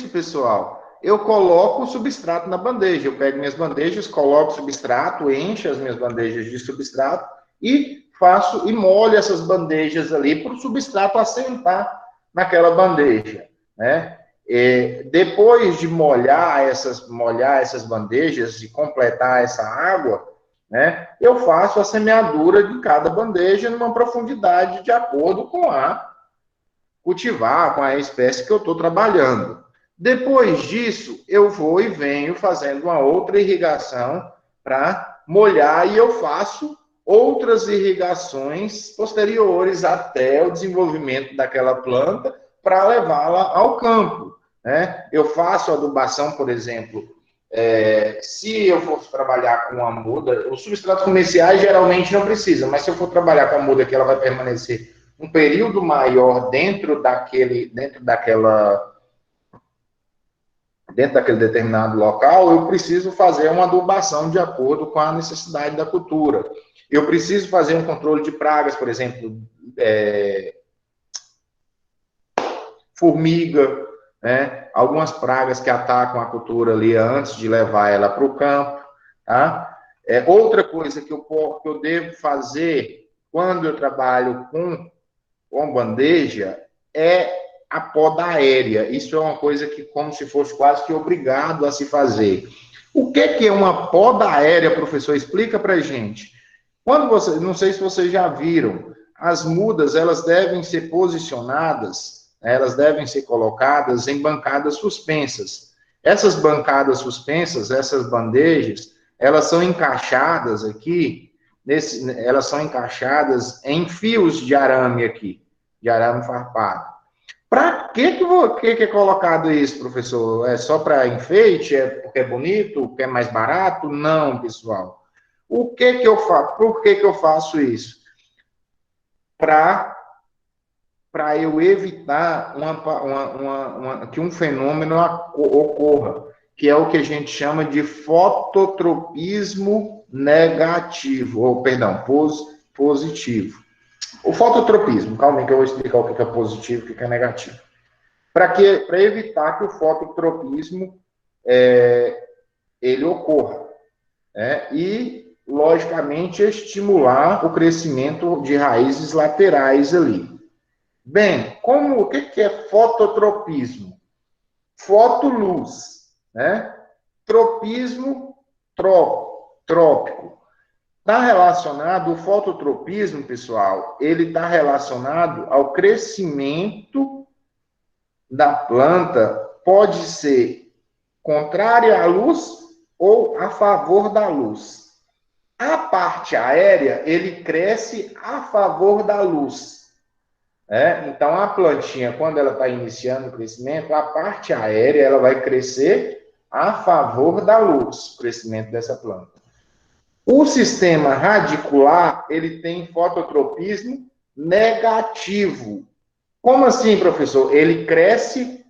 pessoal, eu coloco o substrato na bandeja. Eu pego minhas bandejas, coloco o substrato, encho as minhas bandejas de substrato e molho essas bandejas ali para o substrato assentar naquela bandeja, né? Depois de molhar essas bandejas e completar essa água, né, eu faço a semeadura de cada bandeja numa profundidade de acordo com a cultivar, com a espécie que eu estou trabalhando. Depois disso, eu vou e venho fazendo uma outra irrigação para molhar e eu faço outras irrigações posteriores até o desenvolvimento daquela planta para levá-la ao campo, né? Eu faço adubação, por exemplo, se eu for trabalhar com a muda, os substratos comerciais geralmente não precisam, mas se eu for trabalhar com a muda que ela vai permanecer um período maior dentro daquele determinado local, eu preciso fazer uma adubação de acordo com a necessidade da cultura. Eu preciso fazer um controle de pragas, por exemplo, formiga, né? Algumas pragas que atacam a cultura ali antes de levar ela para o campo. Tá? Outra coisa que eu devo fazer quando eu trabalho com bandeja é a poda aérea. Isso é uma coisa que, como se fosse quase que obrigado a se fazer. O que é uma poda aérea, professor? Explica para a gente. Não sei se vocês já viram, as mudas, elas devem ser posicionadas, elas devem ser colocadas em bancadas suspensas. Essas bancadas suspensas, essas bandejas, elas são encaixadas aqui, elas são encaixadas em fios de arame aqui, de arame farpado. Para que é colocado isso, professor? É só para enfeite? É porque é bonito? Porque é mais barato? Não, pessoal. O que eu faço? Por que eu faço isso? Para eu evitar que um fenômeno ocorra, que é o que a gente chama de fototropismo negativo, ou, perdão, positivo. O fototropismo, calma aí que eu vou explicar o que é positivo e o que é negativo. Para evitar que o fototropismo ele ocorra, né? E, logicamente, estimular o crescimento de raízes laterais ali. Bem, o que é fototropismo? Fotoluz, né? Tropismo, trópico. Está relacionado, o fototropismo, pessoal, ele está relacionado ao crescimento da planta, pode ser contrária à luz ou a favor da luz. A parte aérea, ele cresce a favor da luz. Então, a plantinha, quando ela está iniciando o crescimento, a parte aérea, ela vai crescer a favor da luz, o crescimento dessa planta. O sistema radicular, ele tem fototropismo negativo. Como assim, professor? Ele cresce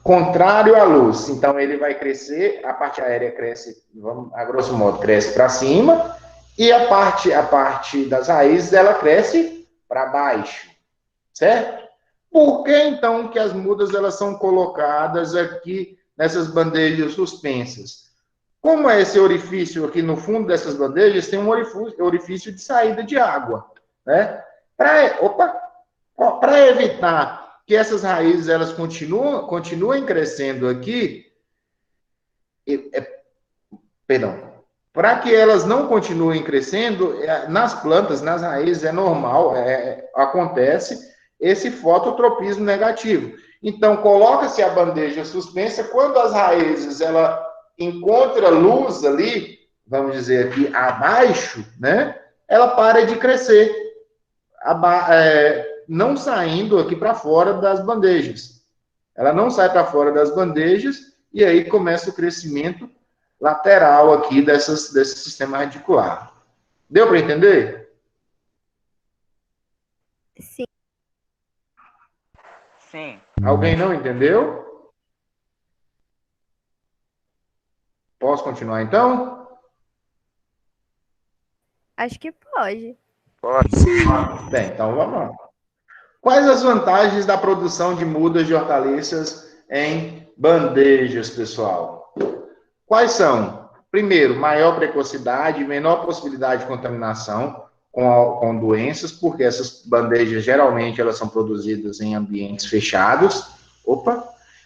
contrário à luz. Então, ele vai crescer, a parte aérea cresce, a grosso modo, cresce para cima, e a parte das raízes, ela cresce para baixo. Certo? Por que, então, que as mudas, elas são colocadas aqui nessas bandejas suspensas? Como é esse orifício aqui no fundo dessas bandejas, tem um orifício de saída de água, né? Para evitar que essas raízes elas continuem crescendo aqui, para que elas não continuem crescendo, nas plantas, nas raízes, é normal, acontece esse fototropismo negativo. Então, coloca-se a bandeja suspensa, quando as raízes, ela encontra luz ali, vamos dizer aqui, abaixo, né? Ela para de crescer, não saindo aqui para fora das bandejas. Ela não sai para fora das bandejas, e aí começa o crescimento lateral aqui desse sistema radicular. Deu para entender? Sim. Sim. Alguém não entendeu? Posso continuar, então? Acho que pode. Pode. Bem, então vamos lá. Quais as vantagens da produção de mudas de hortaliças em bandejas, pessoal? Quais são? Primeiro, maior precocidade, menor possibilidade de contaminação com doenças, porque essas bandejas, geralmente, elas são produzidas em ambientes fechados.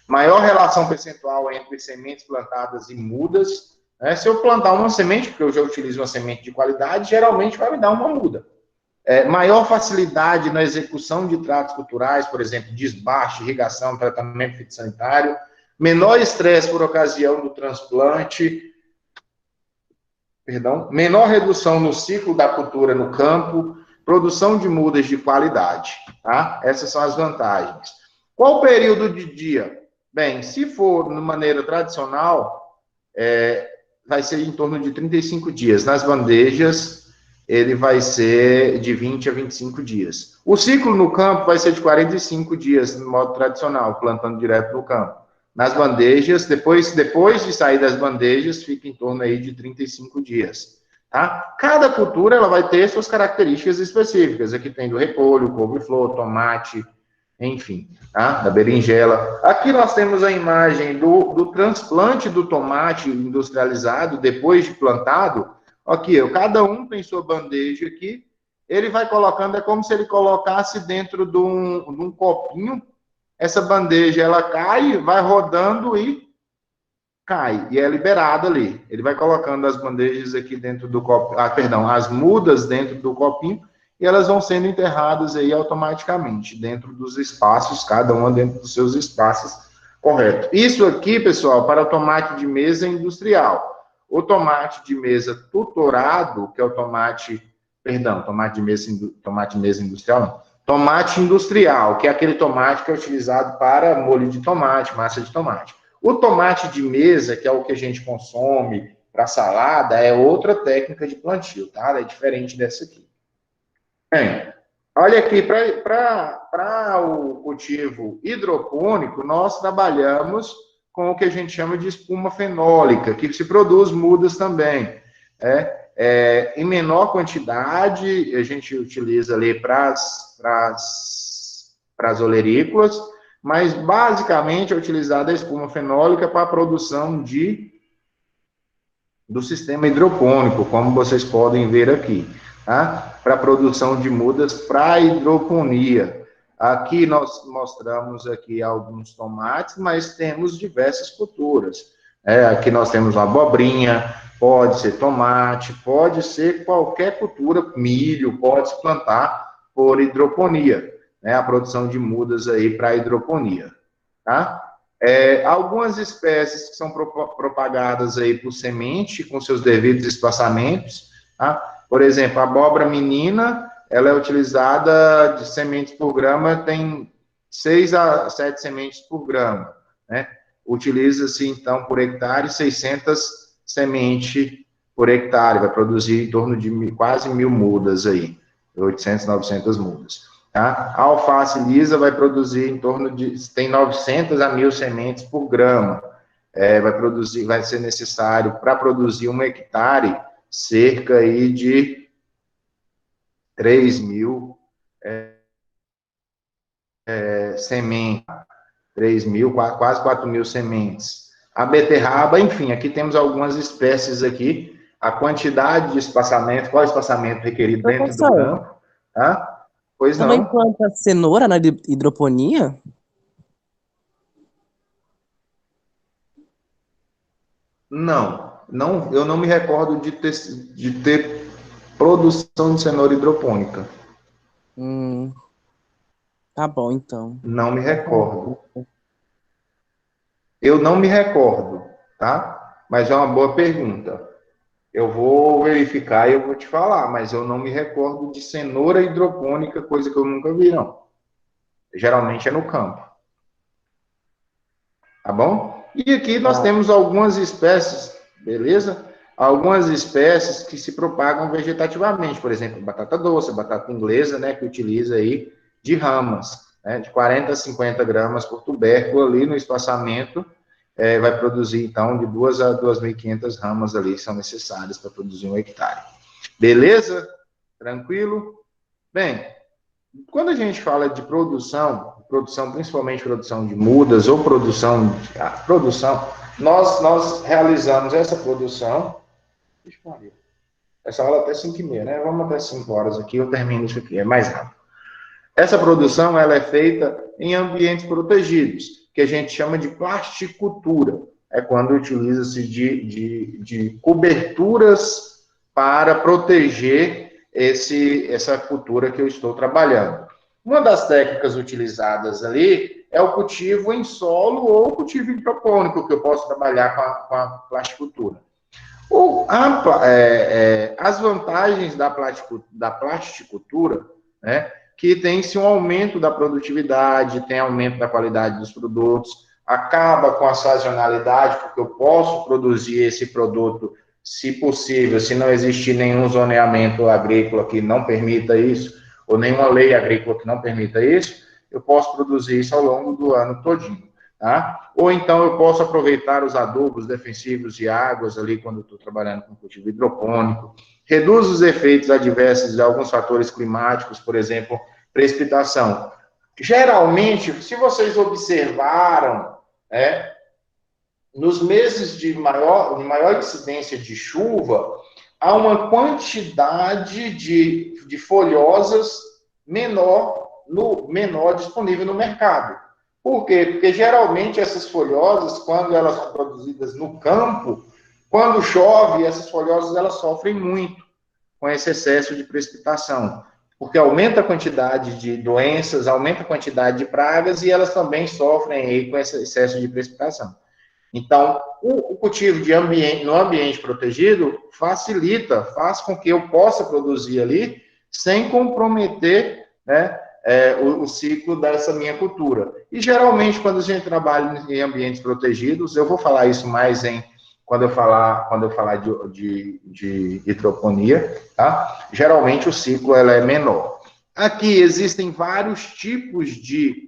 Maior relação percentual entre sementes plantadas e mudas, né? Se eu plantar uma semente, porque eu já utilizo uma semente de qualidade, geralmente vai me dar uma muda. Maior facilidade na execução de tratos culturais, por exemplo, desbaste, irrigação, tratamento fitossanitário, menor estresse por ocasião do transplante, menor redução no ciclo da cultura no campo, produção de mudas de qualidade, tá? Essas são as vantagens. Qual o período de dia? Bem, se for de maneira tradicional, vai ser em torno de 35 dias. Nas bandejas, ele vai ser de 20 a 25 dias. O ciclo no campo vai ser de 45 dias, no modo tradicional, plantando direto no campo. Nas bandejas, depois de sair das bandejas, fica em torno aí de 35 dias. Tá? Cada cultura ela vai ter suas características específicas. Aqui tem do repolho, couve-flor, tomate, enfim, tá? Da berinjela. Aqui nós temos a imagem do transplante do tomate industrializado, depois de plantado. Aqui, cada um tem sua bandeja aqui. Ele vai colocando, é como se ele colocasse dentro de um copinho. Essa bandeja, ela cai, vai rodando e cai. E é liberado ali. Ele vai colocando as bandejas aqui dentro do copinho, as mudas dentro do copinho, e elas vão sendo enterradas aí automaticamente, dentro dos espaços, cada uma dentro dos seus espaços corretos. Isso aqui, pessoal, para o tomate de mesa industrial. O tomate de mesa tutorado, que é o tomate de mesa industrial, não. Tomate industrial, que é aquele tomate que é utilizado para molho de tomate, massa de tomate. O tomate de mesa, que é o que a gente consome para salada, é outra técnica de plantio, tá? É diferente dessa aqui. Bem, olha aqui, para o cultivo hidropônico, nós trabalhamos com o que a gente chama de espuma fenólica, que se produz mudas também. Em menor quantidade, a gente utiliza ali para as olerícolas, mas basicamente é utilizada a espuma fenólica para a produção do sistema hidropônico, como vocês podem ver aqui, tá? Para a produção de mudas para hidroponia. Aqui nós mostramos aqui alguns tomates, mas temos diversas culturas. Aqui nós temos uma abobrinha, pode ser tomate, pode ser qualquer cultura, milho, pode se plantar por hidroponia, né? A produção de mudas aí para hidroponia, tá? Algumas espécies que são propagadas aí por semente, com seus devidos espaçamentos, tá? Por exemplo, a abóbora menina, ela é utilizada de sementes por grama, tem 6 a 7 sementes por grama, né? Utiliza-se, então, por hectare, 600 sementes por hectare, vai produzir em torno de quase 1.000 mudas aí, 800, 900 mudas. Tá? A alface lisa vai produzir em torno de, tem 900 a 1.000 sementes por grama. Vai ser necessário, para produzir 1 hectare, cerca aí de 3.000 sementes. 3.000, quase 4.000 sementes. A beterraba, enfim, aqui temos algumas espécies aqui. A quantidade de espaçamento, qual é o espaçamento requerido dentro do campo? Tá? Pois não. Também planta cenoura na hidroponia? Não, eu não me recordo de ter produção de cenoura hidropônica. Tá bom, então. Não me recordo. Eu não me recordo, tá? Mas é uma boa pergunta. Eu vou verificar e eu vou te falar, mas eu não me recordo de cenoura hidropônica, coisa que eu nunca vi, não. Geralmente é no campo. Tá bom? E aqui nós temos algumas espécies, beleza? Algumas espécies que se propagam vegetativamente, por exemplo, batata doce, batata inglesa, né, que utiliza aí de ramas, né, de 40 a 50 gramas por tubérculo ali no espaçamento, vai produzir, então, de 2 a 2.500 ramas ali, são necessárias para produzir 1 hectare. Beleza? Tranquilo? Bem, quando a gente fala de produção, principalmente produção de mudas ou produção, nós realizamos essa produção, essa aula até 5h30, né? Vamos até 5 horas aqui, eu termino isso aqui, é mais rápido. Essa produção, ela é feita em ambientes protegidos, que a gente chama de plasticultura. é quando utiliza-se de coberturas para proteger essa cultura que eu estou trabalhando. Uma das técnicas utilizadas ali é o cultivo em solo ou o cultivo hidropônico, que eu posso trabalhar com a plasticultura. As vantagens da plasticultura, né, que tem-se um aumento da produtividade, tem aumento da qualidade dos produtos, acaba com a sazonalidade, porque eu posso produzir esse produto, se possível, se não existir nenhum zoneamento agrícola que não permita isso, ou nenhuma lei agrícola que não permita isso, eu posso produzir isso ao longo do ano todinho, tá? Ou então eu posso aproveitar os adubos defensivos de águas ali quando estou trabalhando com cultivo hidropônico, reduz os efeitos adversos de alguns fatores climáticos, por exemplo, precipitação. Geralmente, se vocês observaram, nos meses de maior incidência de chuva, há uma quantidade de folhosas menor disponível no mercado. Por quê? Porque geralmente essas folhosas, quando elas são produzidas no campo, quando chove, essas folhosas elas sofrem muito com esse excesso de precipitação, porque aumenta a quantidade de doenças, aumenta a quantidade de pragas e elas também sofrem aí com esse excesso de precipitação. Então, o cultivo no ambiente protegido faz com que eu possa produzir ali sem comprometer, né, o ciclo dessa minha cultura. E, geralmente, quando a gente trabalha em ambientes protegidos, eu vou falar isso mais quando eu falar de hidroponia, tá? Geralmente, o ciclo ela é menor. Aqui existem vários tipos de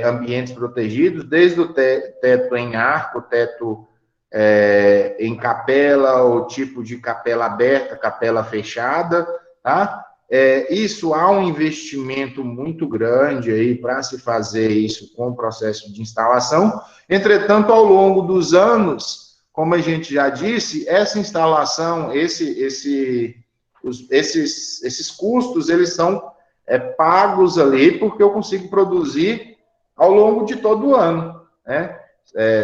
ambientes protegidos, desde o teto em arco, teto em capela, o tipo de capela aberta, capela fechada, tá? Isso há um investimento muito grande aí para se fazer isso com o processo de instalação. Entretanto, ao longo dos anos, como a gente já disse, essa instalação, esses custos, eles são pagos ali porque eu consigo produzir ao longo de todo o ano, né?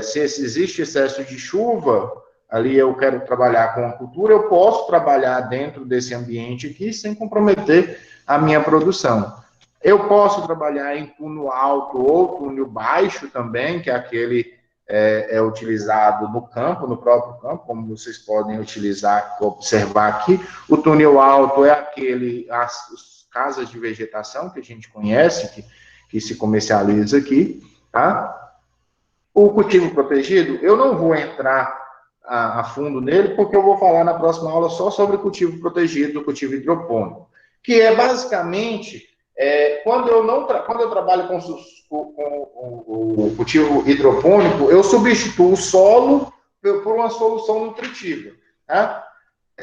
Se existe excesso de chuva, ali eu quero trabalhar com a cultura, eu posso trabalhar dentro desse ambiente aqui sem comprometer a minha produção. Eu posso trabalhar em túnel alto ou túnel baixo também, que é aquele utilizado no campo, no próprio campo, como vocês podem observar aqui. O túnel alto é as casas de vegetação que a gente conhece, que se comercializa aqui, tá? O cultivo protegido, eu não vou entrar a fundo nele, porque eu vou falar na próxima aula só sobre cultivo protegido, cultivo hidropônico, que é basicamente, quando eu trabalho com o cultivo hidropônico, eu substituo o solo por uma solução nutritiva, tá?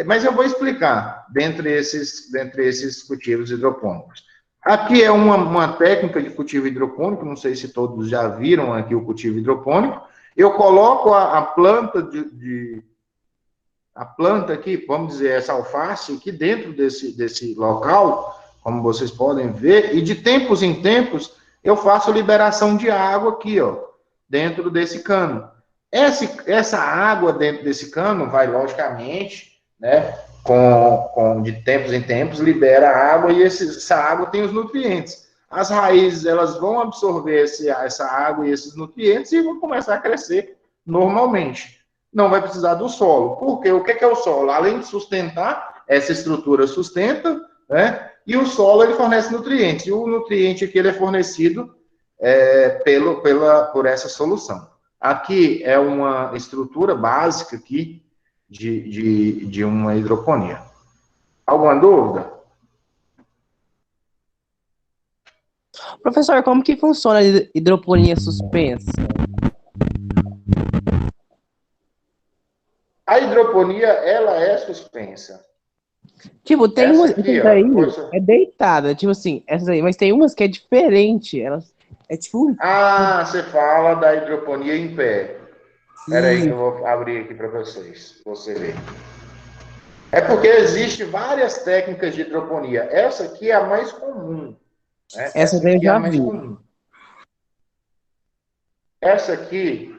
Mas eu vou explicar dentre esses cultivos hidropônicos. Aqui é uma técnica de cultivo hidropônico, não sei se todos já viram aqui o cultivo hidropônico. Eu coloco a planta aqui, vamos dizer, essa alface aqui dentro desse local, como vocês podem ver, e de tempos em tempos eu faço liberação de água aqui, ó, dentro desse cano. Essa água dentro desse cano vai, logicamente, né, de tempos em tempos, libera água e essa água tem os nutrientes. As raízes, elas vão absorver essa água e esses nutrientes e vão começar a crescer normalmente. Não vai precisar do solo. Porque o que é o solo? Além de sustentar, essa estrutura sustenta, né? E o solo, ele fornece nutrientes. E o nutriente aqui, ele é fornecido por essa solução. Aqui é uma estrutura básica aqui de uma hidroponia. Alguma dúvida? Professor, como que funciona a hidroponia suspensa? A hidroponia, ela é suspensa. Tipo, tem Essa umas aqui, aí, ó, é deitada, tipo assim, essas aí, mas tem umas que é diferente, elas é tipo... você fala da hidroponia em pé. Espera aí que eu vou abrir aqui para vocês, você ver. É porque existem várias técnicas de hidroponia. Essa aqui é a mais comum. Né? Essa daí eu aqui é já a mais vi. comum. Essa aqui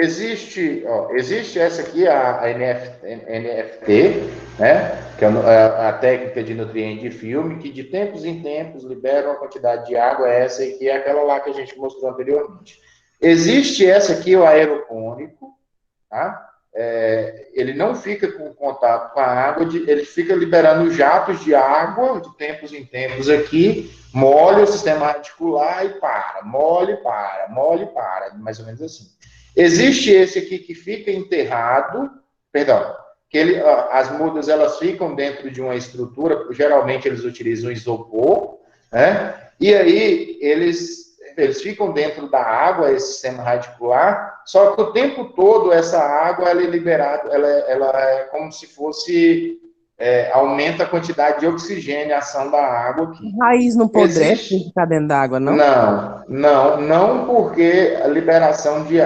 existe essa aqui, a NFT, né? Que é a técnica de nutriente de filme, que de tempos em tempos libera uma quantidade de água, essa aqui é aquela lá que a gente mostrou anteriormente. Existe essa aqui, o aeropônico, tá? Ele não fica com contato com a água, ele fica liberando jatos de água de tempos em tempos aqui, molha o sistema radicular e para, molha e para, mais ou menos assim. Existe esse aqui que fica enterrado, perdão, as mudas elas ficam dentro de uma estrutura, geralmente eles utilizam isopor, né? E aí eles ficam dentro da água, esse sistema radicular, só que o tempo todo essa água ela é liberada, ela é como se fosse, aumenta a quantidade de oxigênio, a ação da água aqui. Raiz não apodrece ficar dentro da água, não? Não, porque a liberação de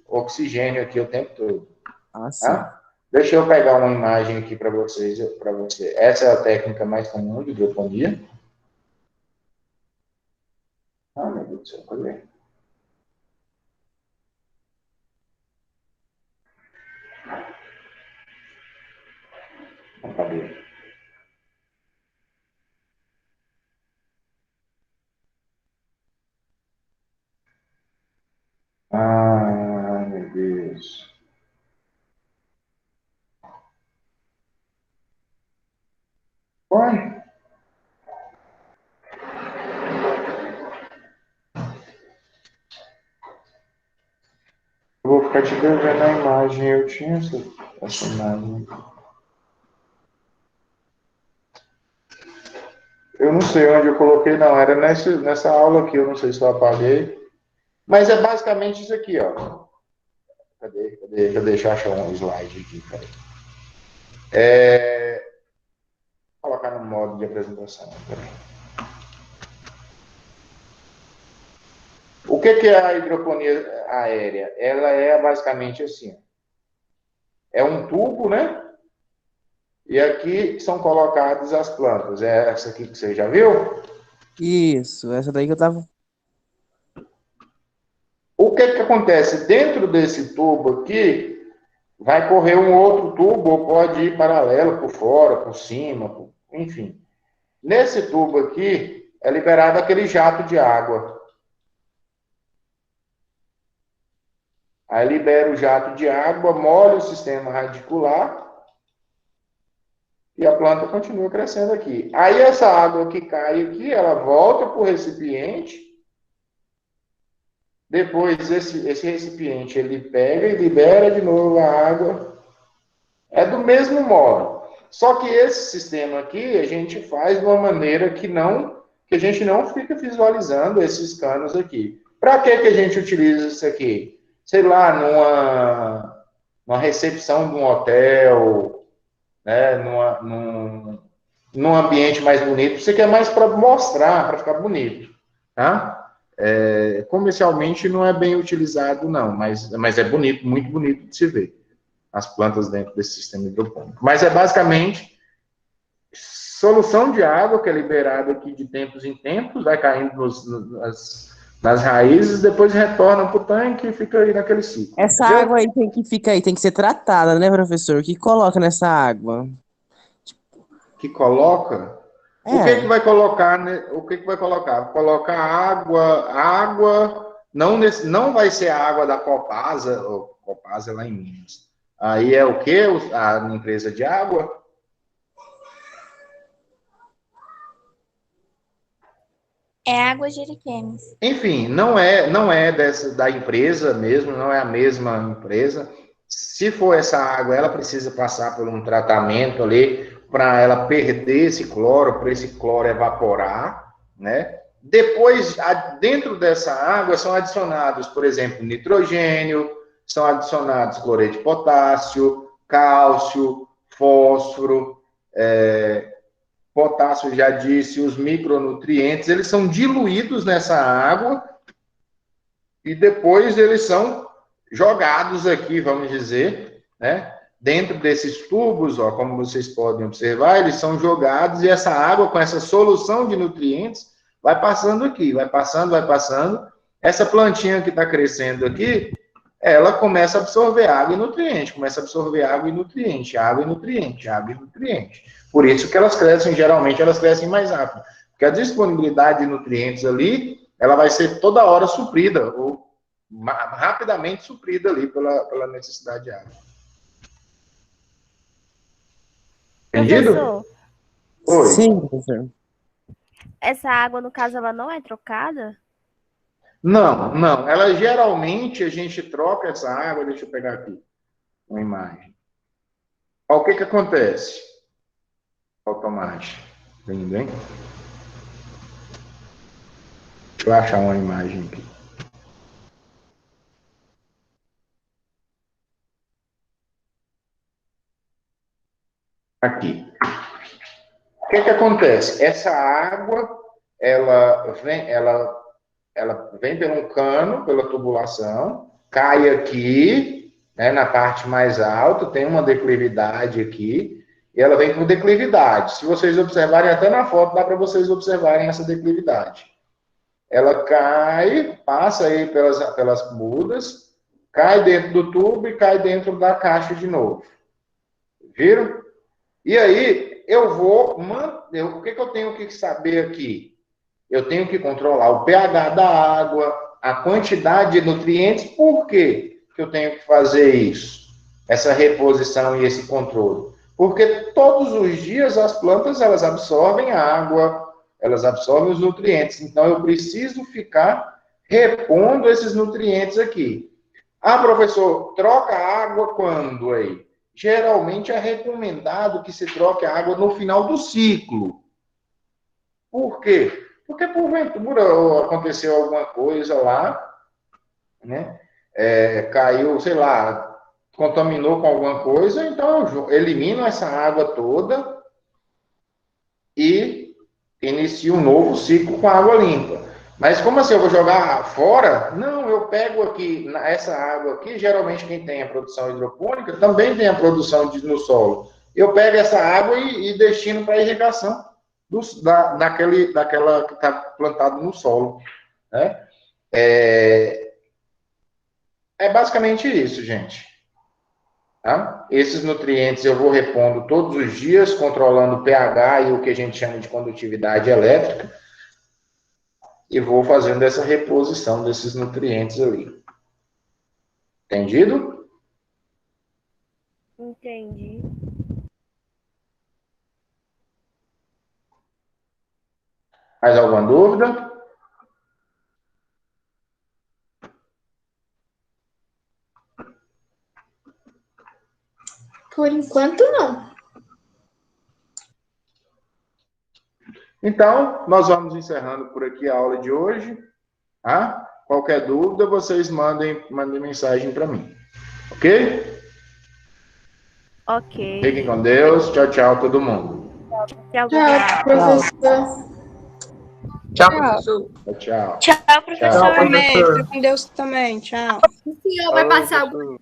oxigênio aqui o tempo todo. Ah, sim. Tá? Deixa eu pegar uma imagem aqui para você. Essa é a técnica mais comum de hidroponia. Ah, meu Deus do céu, cadê? Cadê? Ah, meu Deus. Oi? Eu vou ficar te devendo a imagem. Eu tinha essa imagem. Eu não sei onde eu coloquei, não. Era nessa aula aqui, eu não sei se eu apaguei. Mas é basicamente isso aqui, ó. Cadê? Deixa eu achar um slide aqui, peraí. Vou colocar no modo de apresentação. Peraí. O que é a hidroponia aérea? Ela é basicamente assim. É um tubo, né? E aqui são colocadas as plantas. É essa aqui que você já viu? Isso, essa daí que eu tava. O que acontece? Dentro desse tubo aqui, vai correr um outro tubo, ou pode ir paralelo, por fora, por cima, enfim. Nesse tubo aqui, é liberado aquele jato de água. Aí libera o jato de água, molha o sistema radicular e a planta continua crescendo aqui. Aí essa água que cai aqui, ela volta para o recipiente. Depois esse recipiente ele pega e libera de novo a água. É do mesmo modo. Só que esse sistema aqui a gente faz de uma maneira que a gente não fica visualizando esses canos aqui. Para que a gente utiliza isso aqui? Sei lá, numa recepção de um hotel, né, num ambiente mais bonito. Isso aqui é mais para mostrar, para ficar bonito, tá? Comercialmente não é bem utilizado, não, mas é bonito, muito bonito de se ver as plantas dentro desse sistema hidropônico. Mas é basicamente solução de água que é liberada aqui de tempos em tempos, vai caindo nas raízes, depois retorna para o tanque e fica aí naquele ciclo. Essa entendeu? água aí tem que ser tratada, né, professor? O que coloca nessa água? Que coloca? O que vai colocar, né? O que vai colocar? Colocar água, não vai ser a água da Copasa lá em Minas. Aí é o quê? A empresa de água? É água Jeriquemes. Enfim, não é da empresa mesmo, não é a mesma empresa. Se for essa água, ela precisa passar por um tratamento ali para ela perder esse cloro, para esse cloro evaporar, né? Depois, dentro dessa água são adicionados, por exemplo, nitrogênio, são adicionados cloreto de potássio, cálcio, fósforo, potássio, já disse, os micronutrientes, eles são diluídos nessa água e depois eles são jogados aqui, vamos dizer, né? Dentro desses tubos, ó, como vocês podem observar, eles são jogados e essa água com essa solução de nutrientes vai passando aqui, vai passando. Essa plantinha que está crescendo aqui, ela começa a absorver água e nutriente, começa a absorver água e nutriente, água e nutriente, água e nutriente. Por isso que elas crescem, geralmente elas crescem mais rápido. Porque a disponibilidade de nutrientes ali, ela vai ser toda hora suprida, ou rapidamente suprida ali pela necessidade de água. Entendido? Professor, Oi. Sim, professor. essa água, no caso, ela não é trocada? Não. Ela geralmente a gente troca essa água, deixa eu pegar aqui uma imagem. Ó, o que acontece? Automático. Entendeu, hein? Deixa eu achar uma imagem aqui. Aqui. O que acontece? Essa água, ela vem pelo cano, pela tubulação, cai aqui, né, na parte mais alta, tem uma declividade aqui, e ela vem por declividade. Se vocês observarem, até na foto, dá para vocês observarem essa declividade. Ela cai, passa aí pelas mudas, cai dentro do tubo e cai dentro da caixa de novo. Viram? E aí, eu vou manter. O que eu tenho que saber aqui? Eu tenho que controlar o pH da água, a quantidade de nutrientes. Por quê que eu tenho que fazer isso? Essa reposição e esse controle. Porque todos os dias as plantas, elas absorvem a água, elas absorvem os nutrientes. Então, eu preciso ficar repondo esses nutrientes aqui. Ah, professor, troca a água quando aí? Geralmente é recomendado que se troque a água no final do ciclo. Por quê? Porque, porventura, aconteceu alguma coisa lá, né? Caiu, sei lá, contaminou com alguma coisa, então eu elimino essa água toda e inicio um novo ciclo com água limpa. Mas como assim, eu vou jogar fora? Não, eu pego aqui, essa água aqui, geralmente quem tem a produção hidropônica também tem a produção no solo. Eu pego essa água e destino para irrigação daquela que está plantado no solo. Né? É basicamente isso, gente. Tá? Esses nutrientes eu vou repondo todos os dias, controlando o pH e o que a gente chama de condutividade elétrica. E vou fazendo essa reposição desses nutrientes ali. Entendido? Entendi. Mais alguma dúvida? Por enquanto, não. Então, nós vamos encerrando por aqui a aula de hoje. Tá? Qualquer dúvida, vocês mandem mensagem para mim. Ok? Ok. Fiquem com Deus. Tchau, tchau, todo mundo. Tchau, Tchau, professor. Tchau, professor. Tchau. Tchau, professor. Tchau, Também, professor. fica com Deus também. Tchau. O senhor vai passar algum